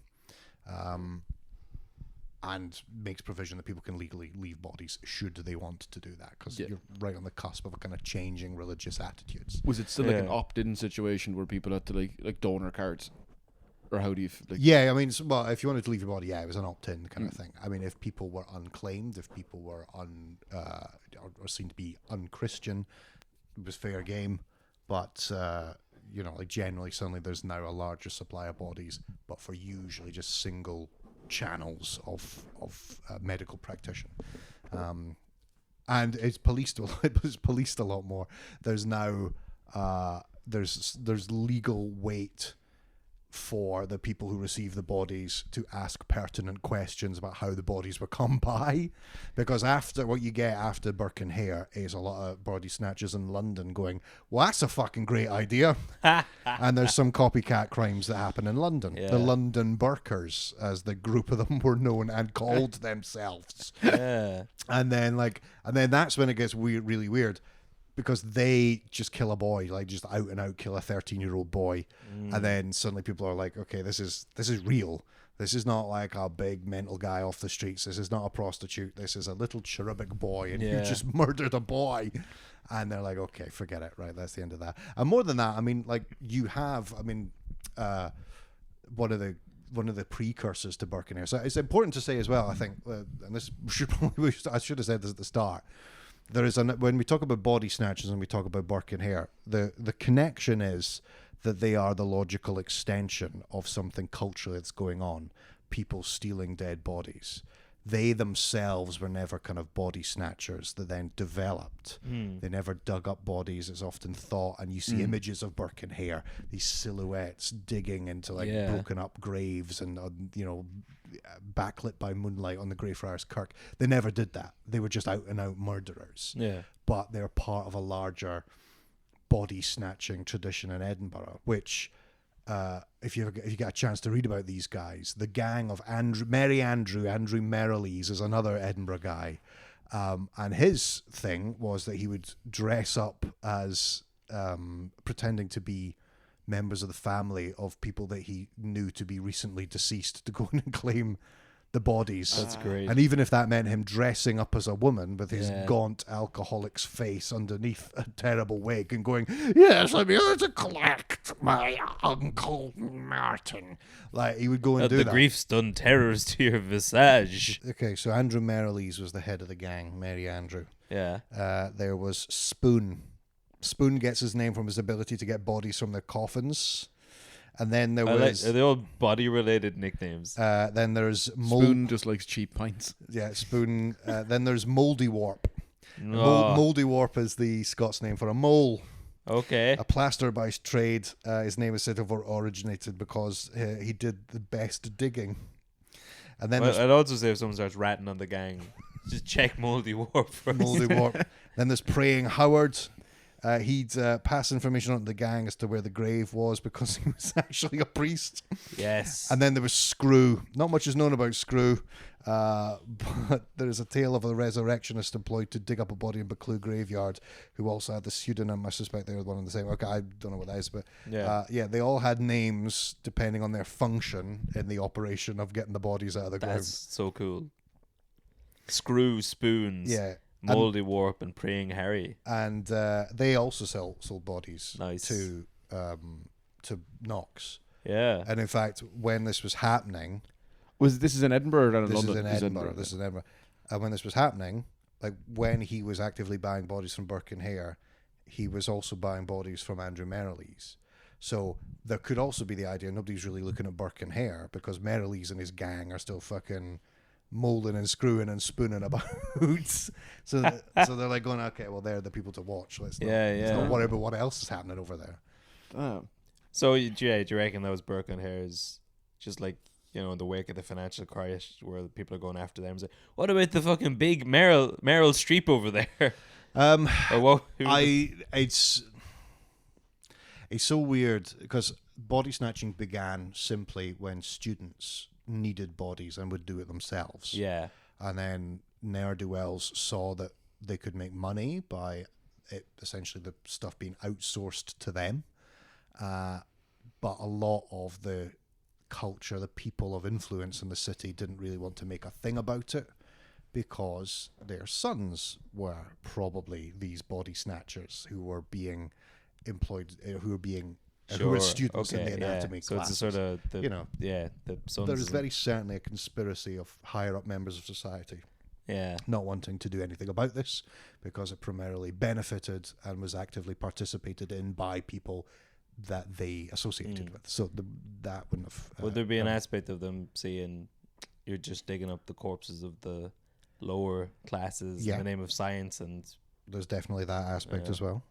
and makes provision that people can legally leave bodies should they want to do that, because you're right on the cusp of a kind of changing religious attitudes. Was it still like an opt-in situation where people had to like donor cards, or how do you I mean, if you wanted to leave your body, it was an opt-in kind of thing. I mean, if people were unclaimed, if people were or seen to be unchristian, it was fair game. But like, generally, suddenly there's now a larger supply of bodies, but for usually just single channels of medical practitioner, and it's policed a lot more. There's now there's legal weight for the people who receive the bodies to ask pertinent questions about how the bodies were come by, because after what you get after Burke and Hare is a lot of body snatchers in London going, well, that's a fucking great idea. And there's some copycat crimes that happen in London. The London Burkers, as the group of them were known and called themselves. And then that's when it gets really weird, because they just kill a boy, like just out and out kill a 13-year-old boy. And then suddenly people are like, okay, this is real. This is not like a big mental guy off the streets. This is not a prostitute. This is a little cherubic boy, and you just murdered a boy. And they're like, okay, forget it. Right, that's the end of that. And more than that, I mean, like, you have, one of the precursors to Burke and Hare. So it's important to say as well, I think, and this I should have said this at the start. There is when we talk about body snatchers and we talk about Burke and Hare, the connection is that they are the logical extension of something culturally that's going on. People stealing dead bodies. They themselves were never kind of body snatchers that then developed. They never dug up bodies, it's often thought, and you see images of Burke and Hare, these silhouettes digging into broken up graves and backlit by moonlight on the Greyfriars Kirk. They never did that. They were just out and out murderers. But they're part of a larger body snatching tradition in Edinburgh, which if you get a chance to read about these guys, the gang of Andrew Merrilees is another Edinburgh guy, and his thing was that he would dress up as pretending to be members of the family of people that he knew to be recently deceased to go in and claim the bodies. That's great. And even if that meant him dressing up as a woman with his gaunt alcoholic's face underneath a terrible wig and going, yes, I'm here to collect my Uncle Martin. Like, he would go and do that. The grief's done terrors to your visage. Okay, so Andrew Merrilees was the head of the gang, Mary Andrew. Yeah. There was Spoon. Spoon gets his name from his ability to get bodies from their coffins. And then there was... are they all body-related nicknames? Then there's... Spoon just likes cheap pints. Yeah, Spoon. Then there's Mouldy Warp. Mouldy Warp is the Scots name for a mole. Okay. A plasterer by trade. His name is said to have originated because he did the best digging. And then I'd also say if someone starts ratting on the gang, just check Mouldy Warp first. Mouldy Warp. Then there's Praying Howard. He'd pass information on to the gang as to where the grave was because he was actually a priest. Yes. And then there was Screw. Not much is known about Screw, but there is a tale of a resurrectionist employed to dig up a body in Buccleuch graveyard who also had the pseudonym. I suspect they were one and the same. Okay, I don't know what that is, but they all had names depending on their function in the operation of getting the bodies out of the ground. That's so cool. Screw, Spoons. Yeah. Mouldy Warp and Praying Harry. And they also sold bodies Nice. to Knox. Yeah. And in fact, when this was happening, this is in Edinburgh or in this London? is in Edinburgh. This is in Edinburgh. And when this was happening, like when he was actively buying bodies from Burke and Hare, he was also buying bodies from Andrew Merrilees. So there could also be the idea nobody's really looking at Burke and Hare because Merrilees and his gang are still fucking molding and screwing and spooning about. so they're like going, okay, well, they're the people to watch. Let's not worry about what else is happening over there. So, do you reckon that was Burke and Hare's just like, in the wake of the financial crisis where people are going after them? Say, what about the fucking big Meryl Streep over there? Or what? It's so weird because body snatching began simply when students needed bodies and would do it themselves. Yeah. And then ne'er-do-wells saw that they could make money by it, essentially the stuff being outsourced to them. But a lot of the culture, the people of influence in the city didn't really want to make a thing about it because their sons were probably these body snatchers who were being employed, who were students in the anatomy so classes. It's a sort of the sons. There is very certainly a conspiracy of higher up members of society not wanting to do anything about this because it primarily benefited and was actively participated in by people that they associated with. So that wouldn't have... Would there be an aspect of them saying you're just digging up the corpses of the lower classes in the name of science? And there's definitely that aspect as well.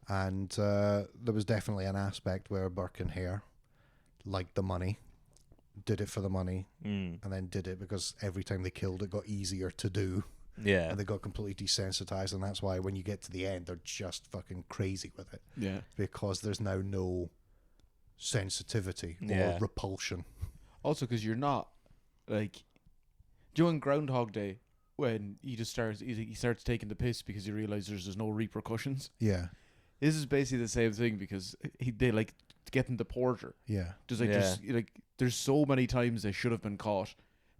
And there was definitely an aspect where Burke and Hare liked the money, did it for the money, and then did it because every time they killed it got easier to do. Yeah. And they got completely desensitized, and that's why when you get to the end, they're just fucking crazy with it. Yeah. Because there's now no sensitivity or repulsion. Also, because you're not, like, during Groundhog Day, when he starts taking the piss because he realizes there's no repercussions. Yeah. This is basically the same thing because they like getting the porter. Yeah. There's so many times they should have been caught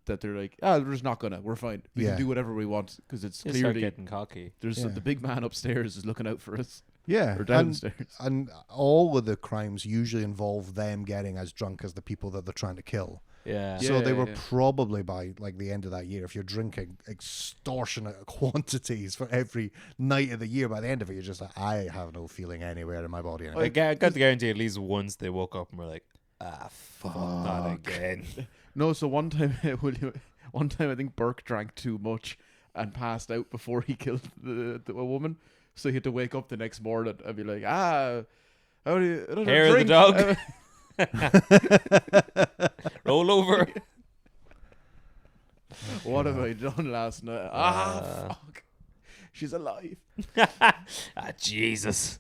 that they're like, we're just not gonna. We're fine. We can do whatever we want because it's clearly clearly getting cocky. There's the big man upstairs is looking out for us. Yeah. Or downstairs. And all of the crimes usually involve them getting as drunk as the people that they're trying to kill. Yeah. So they were probably by like the end of that year, if you're drinking extortionate quantities for every night of the year, by the end of it, you're just like, I have no feeling anywhere in my body anymore. I got to guarantee at least once they woke up and were like, fuck, not again. No, so one time I think Burke drank too much and passed out before he killed a woman. So he had to wake up the next morning and be like, how do you... Hair of the dog. Roll over. What have I done last night? Fuck. She's alive. Jesus.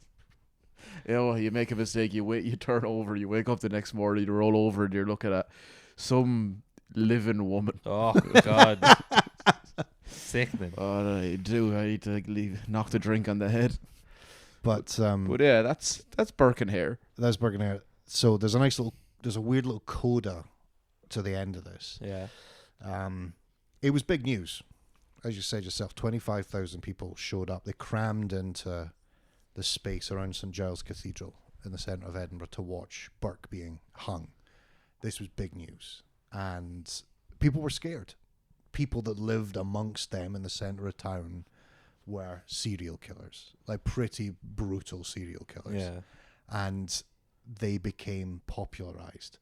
You make a mistake, you turn over, you wake up the next morning, you roll over and you're looking at some living woman. Oh God. Sickening. Oh, I need to knock the drink on the head. But yeah, that's Burke and Hare. That's Burke and Hare. So there's a weird little coda to the end of this. Yeah. It was big news. As you said yourself, 25,000 people showed up. They crammed into the space around St. Giles Cathedral in the centre of Edinburgh to watch Burke being hung. This was big news. And people were scared. People that lived amongst them in the centre of town were serial killers, like pretty brutal serial killers. Yeah. And they became popularized.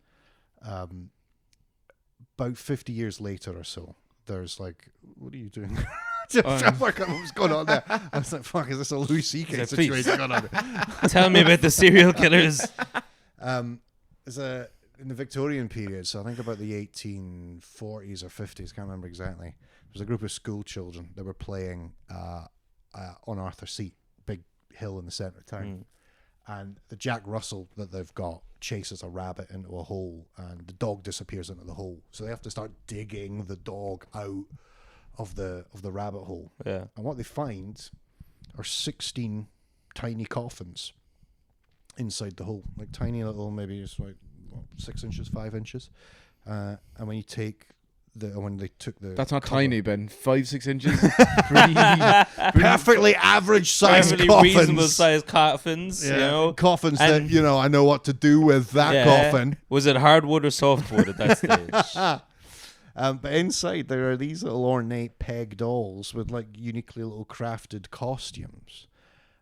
About 50 years later or so, there's like, what are you doing? I forgot what was going on there. I was like, fuck, is this a Louis C.K. situation going on? Tell me about the serial killers. There's a in the Victorian period, so I think about the 1840s or 50s, can't remember exactly. There was a group of school children that were playing on Arthur Seat, big hill in the centre of town. And the Jack Russell that they've got chases a rabbit into a hole, and the dog disappears into the hole. So they have to start digging the dog out of the rabbit hole. Yeah. And what they find are 16 tiny coffins inside the hole, like tiny little, maybe just like 6 inches, 5 inches. And when you take when they took the that's not cover, tiny, Ben. 5-6 inches. perfectly average size Perfectly coffins, reasonable sized coffins. yeah, You know, coffins that I know what to do with that coffin. Was it hardwood or softwood at that stage? But inside there are these little ornate peg dolls with like uniquely little crafted costumes.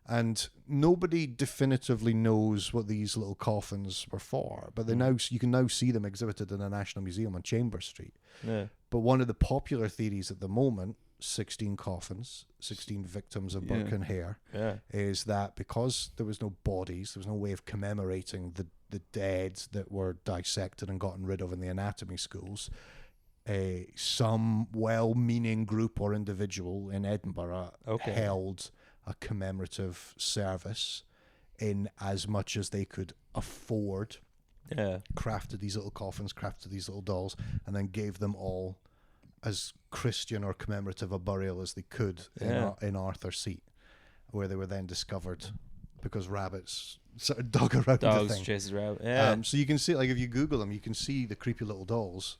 And nobody definitively knows what these little coffins were for, but you can now see them exhibited in the National Museum on Chambers Street. Yeah. But one of the popular theories at the moment, 16 coffins, 16 victims of Burke and Hare, is that because there was no bodies, there was no way of commemorating the dead that were dissected and gotten rid of in the anatomy schools, some well-meaning group or individual in Edinburgh held a commemorative service in as much as they could afford. Crafted these little coffins, crafted these little dolls, and then gave them all as Christian or commemorative a burial as they could in Arthur Seat, where they were then discovered because rabbits sort of dug around the thing. Dogs chases rabbits. Yeah. So you can see, like, if you Google them, you can see the creepy little dolls.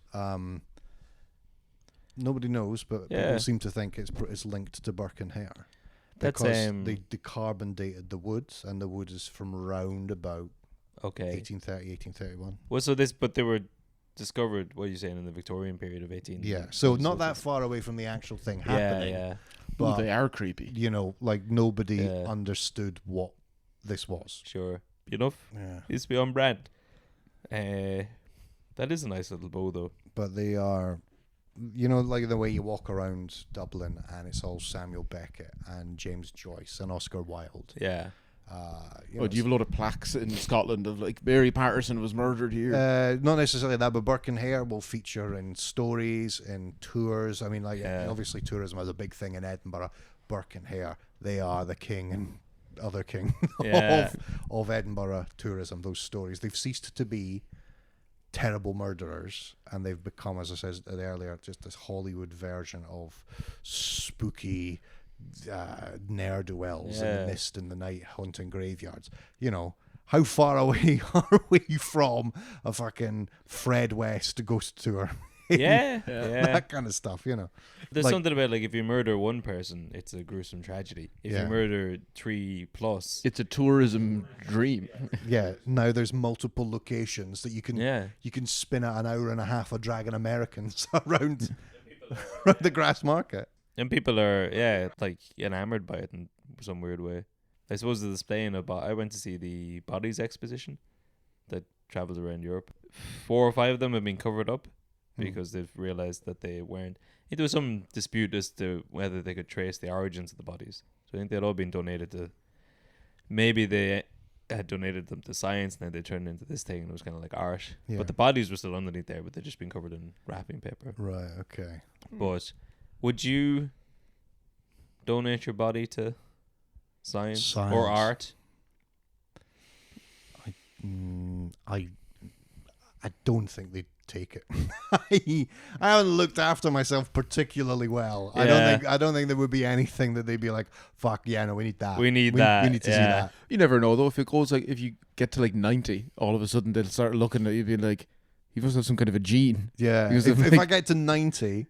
Nobody knows, but people seem to think it's linked to Burke and Hare. Because they carbon dated the wood, and the wood is from round about 1830, 1831. Well, but they were discovered, what are you saying, in the Victorian period of 18... Yeah, so not that far away from the actual thing happening. Yeah. But they are creepy. Like nobody understood what this was. Sure. Enough. Yeah. Used to be on brand. That is a nice little bow, though. But they are... like the way you walk around Dublin and it's all Samuel Beckett and James Joyce and Oscar Wilde. Yeah. Do you have a lot of plaques in Scotland of like Mary Patterson was murdered here? Not necessarily that, but Burke and Hare will feature in stories, in tours. I mean, obviously tourism is a big thing in Edinburgh. Burke and Hare, they are the king and other king of Edinburgh tourism. Those stories, they've ceased to be terrible murderers, and they've become, as I said earlier, just this Hollywood version of spooky ne'er-do-wells in the mist in the night hunting graveyards. How far away are we from a fucking Fred West ghost tour? That kind of stuff, There's something about, like, if you murder one person, it's a gruesome tragedy. If you murder 3+, it's a tourism dream. Now there's multiple locations that you can spin out an hour and a half of dragging Americans around the grass market. And people are, like, enamored by it in some weird way. I suppose the displaying of... I went to see the Bodies exposition that travels around Europe. 4 or 5 of them have been covered up because they've realized that they weren't... There was some dispute as to whether they could trace the origins of the bodies. So I think they'd all been donated to... Maybe they had donated them to science, and then they turned into this thing, and it was kind of like art. Yeah. But the bodies were still underneath there, but they'd just been covered in wrapping paper. Right, okay. But would you donate your body to science. Or art? I don't think they'd take it. I haven't looked after myself particularly well. Yeah. I don't think there would be anything that they'd be like, fuck yeah, no, we need that. We need that. We need to see that. You never know though. If it goes like, if you get to like 90, all of a sudden they'll start looking at you being like, you must have some kind of a gene. Yeah. Because If I get to 90,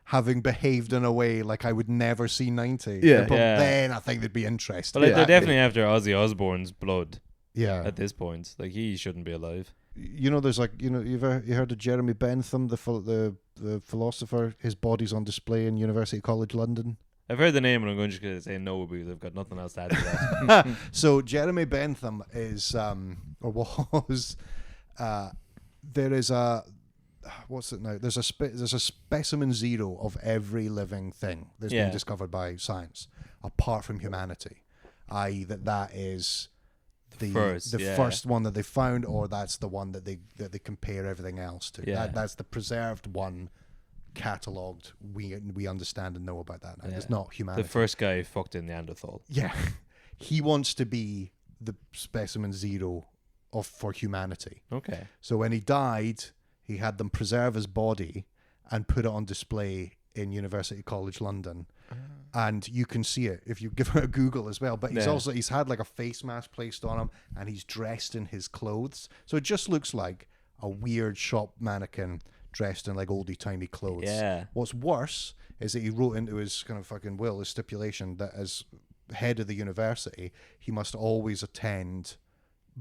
having behaved in a way like I would never see 90, then I think they'd be interested. But they're definitely after Ozzy Osbourne's blood. Yeah. At this point, like, he shouldn't be alive. There's like, you heard of Jeremy Bentham, the philosopher? His body's on display in University College London. I've heard the name, and I'm going to say no because I've got nothing else to add to that. So Jeremy Bentham is, there is a, what's it now? There's a specimen zero of every living thing that's been discovered by science, apart from humanity. I.e., that is the first one that they found, or that's the one that they compare everything else to. That's the preserved one, catalogued. We understand and know about that now. It's not humanity. The first guy fucked in Neanderthal. Yeah, he wants to be the specimen zero for humanity. Okay. So when he died, he had them preserve his body and put it on display in University College London. And you can see it if you give it a Google as well. But he's had like a face mask placed on him, and he's dressed in his clothes. So it just looks like a weird shop mannequin dressed in like oldie-timey clothes. Yeah. What's worse is that he wrote into his kind of fucking will, his stipulation, that as head of the university, he must always attend,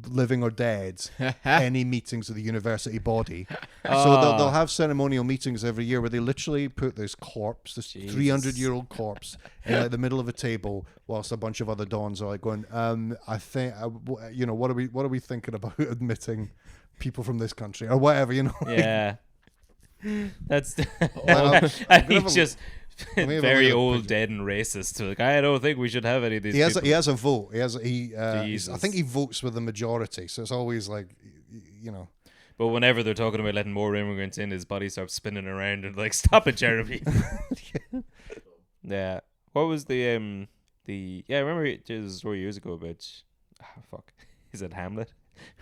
living or dead, any meetings of the university body. So they'll have ceremonial meetings every year where they literally put this 300-year-old corpse in like the middle of a table, whilst a bunch of other dons are like going, I think, what are we thinking about admitting people from this country or whatever, Yeah. That's and he's just very old, dead, and racist. Like, I don't think we should have any of these. He has a vote. I think he votes with the majority. So it's always like, But whenever they're talking about letting more immigrants in, his body starts spinning around and like, stop it, Jeremy. Yeah. What was the I remember there's a story years ago about is it Hamlet?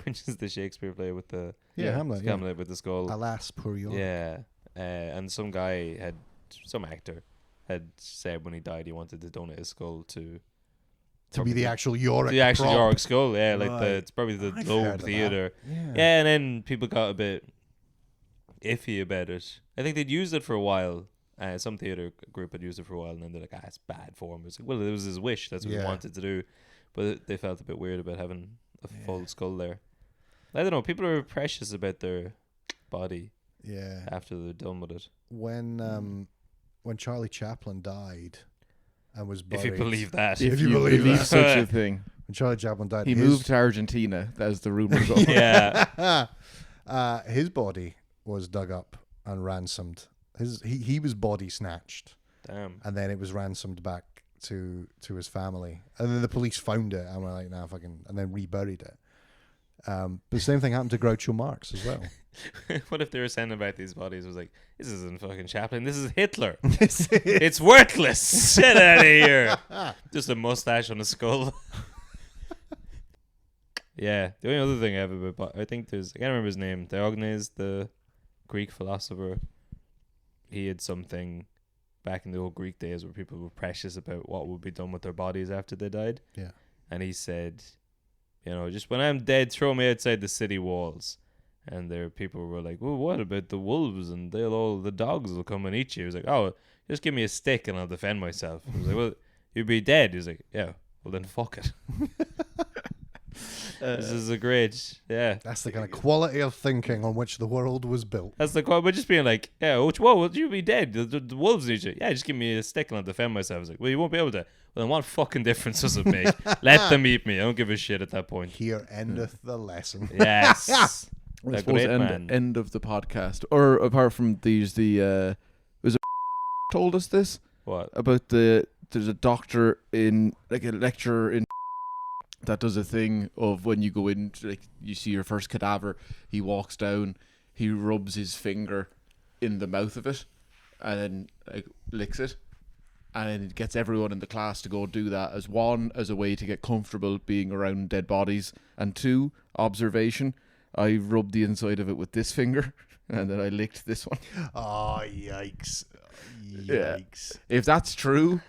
Which is the Shakespeare play with the Hamlet with the skull. Alas, poor York. Yeah. And some actor had said when he died he wanted to donate his skull to be the actual Yorick. The actual prop. Yorick skull, yeah, like right. it's probably the I've Globe heard of Theatre. that. Yeah, and then people got a bit iffy about it. I think they'd used it for a while. Some theatre group had used it for a while, and then they're like, it's bad form. It's like, well, it was his wish. That's what he wanted to do. But they felt a bit weird about having a full skull there. I don't know. People are precious about their body. Yeah. After they're done with it. When Charlie Chaplin died and was buried, if you believe that, if you believe such a thing, when Charlie Chaplin died, he moved to Argentina. That's the rumor. Yeah. His body was dug up and ransomed. He was body snatched. Damn. And then it was ransomed back to his family, and then the police found it and were like, nah, fucking, and then reburied it. But the same thing happened to Groucho Marx as well. What if they were sending back these bodies? It was like, this isn't fucking Chaplin, this is Hitler. It's worthless. Get out of here. Just a mustache on a skull. Yeah. The only other thing I have about, I think I can't remember his name. Diogenes, the Greek philosopher. He had something back in the old Greek days where people were precious about what would be done with their bodies after they died. Yeah. And he said, just when I'm dead, throw me outside the city walls. And there people were like, well, what about the wolves? And the dogs will come and eat you. He was like, oh, just give me a stick and I'll defend myself. I was like, well, you'd be dead. He was like, yeah, well then fuck it. This is a great, That's the kind of quality of thinking on which the world was built. That's the quality, but just being like, would you be dead? The wolves need you. Yeah, just give me a stick and I'll defend myself. I was like, well, you won't be able to. Well, then what fucking difference does it make? Let them eat me. I don't give a shit at that point. Here endeth the lesson. Yes. I suppose end of the podcast. Or apart from these, was it told us this? What? About there's a doctor in, like a lecturer in that does a thing of when you go in, like you see your first cadaver, he walks down, he rubs his finger in the mouth of it, and then like licks it, and then it gets everyone in the class to go do that as a way to get comfortable being around dead bodies, and 2, observation. I rubbed the inside of it with this finger, and then I licked this one. Oh, yikes. Yeah. If that's true,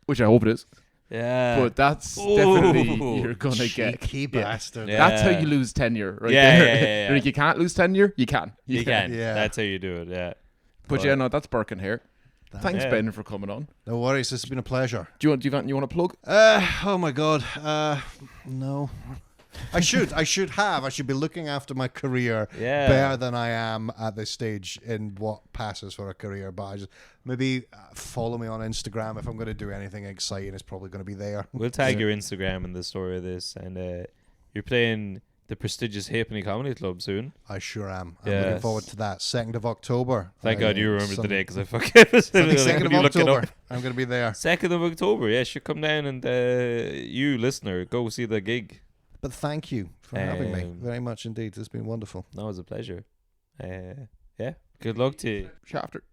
which I hope it is. Yeah. But that's definitely you're going to get. Cheeky bastard. Yeah. That's how you lose tenure, right Yeah, there. yeah. Like, you can't lose tenure, you can. You can. Yeah. That's how you do it, yeah. But that's Burke and Hare. Thanks, Ben, for coming on. No worries, this has been a pleasure. Do you want to plug? Oh my God. No. I should be looking after my career better than I am at this stage in what passes for a career. But I just maybe follow me on Instagram. If I'm going to do anything exciting, it's probably going to be there. We'll tag your Instagram in the story of this. And you're playing the prestigious Halfpenny Comedy Club soon. I sure am. I'm looking forward to that. 2nd of October. Thank God you remembered the day, because I fucking 2nd of October. I'm going to be there. 2nd of October. Yes, you come down and you listener go see the gig. But thank you for having me very much indeed. It's been wonderful. No, it was a pleasure. Yeah. Good luck to you. Chapter.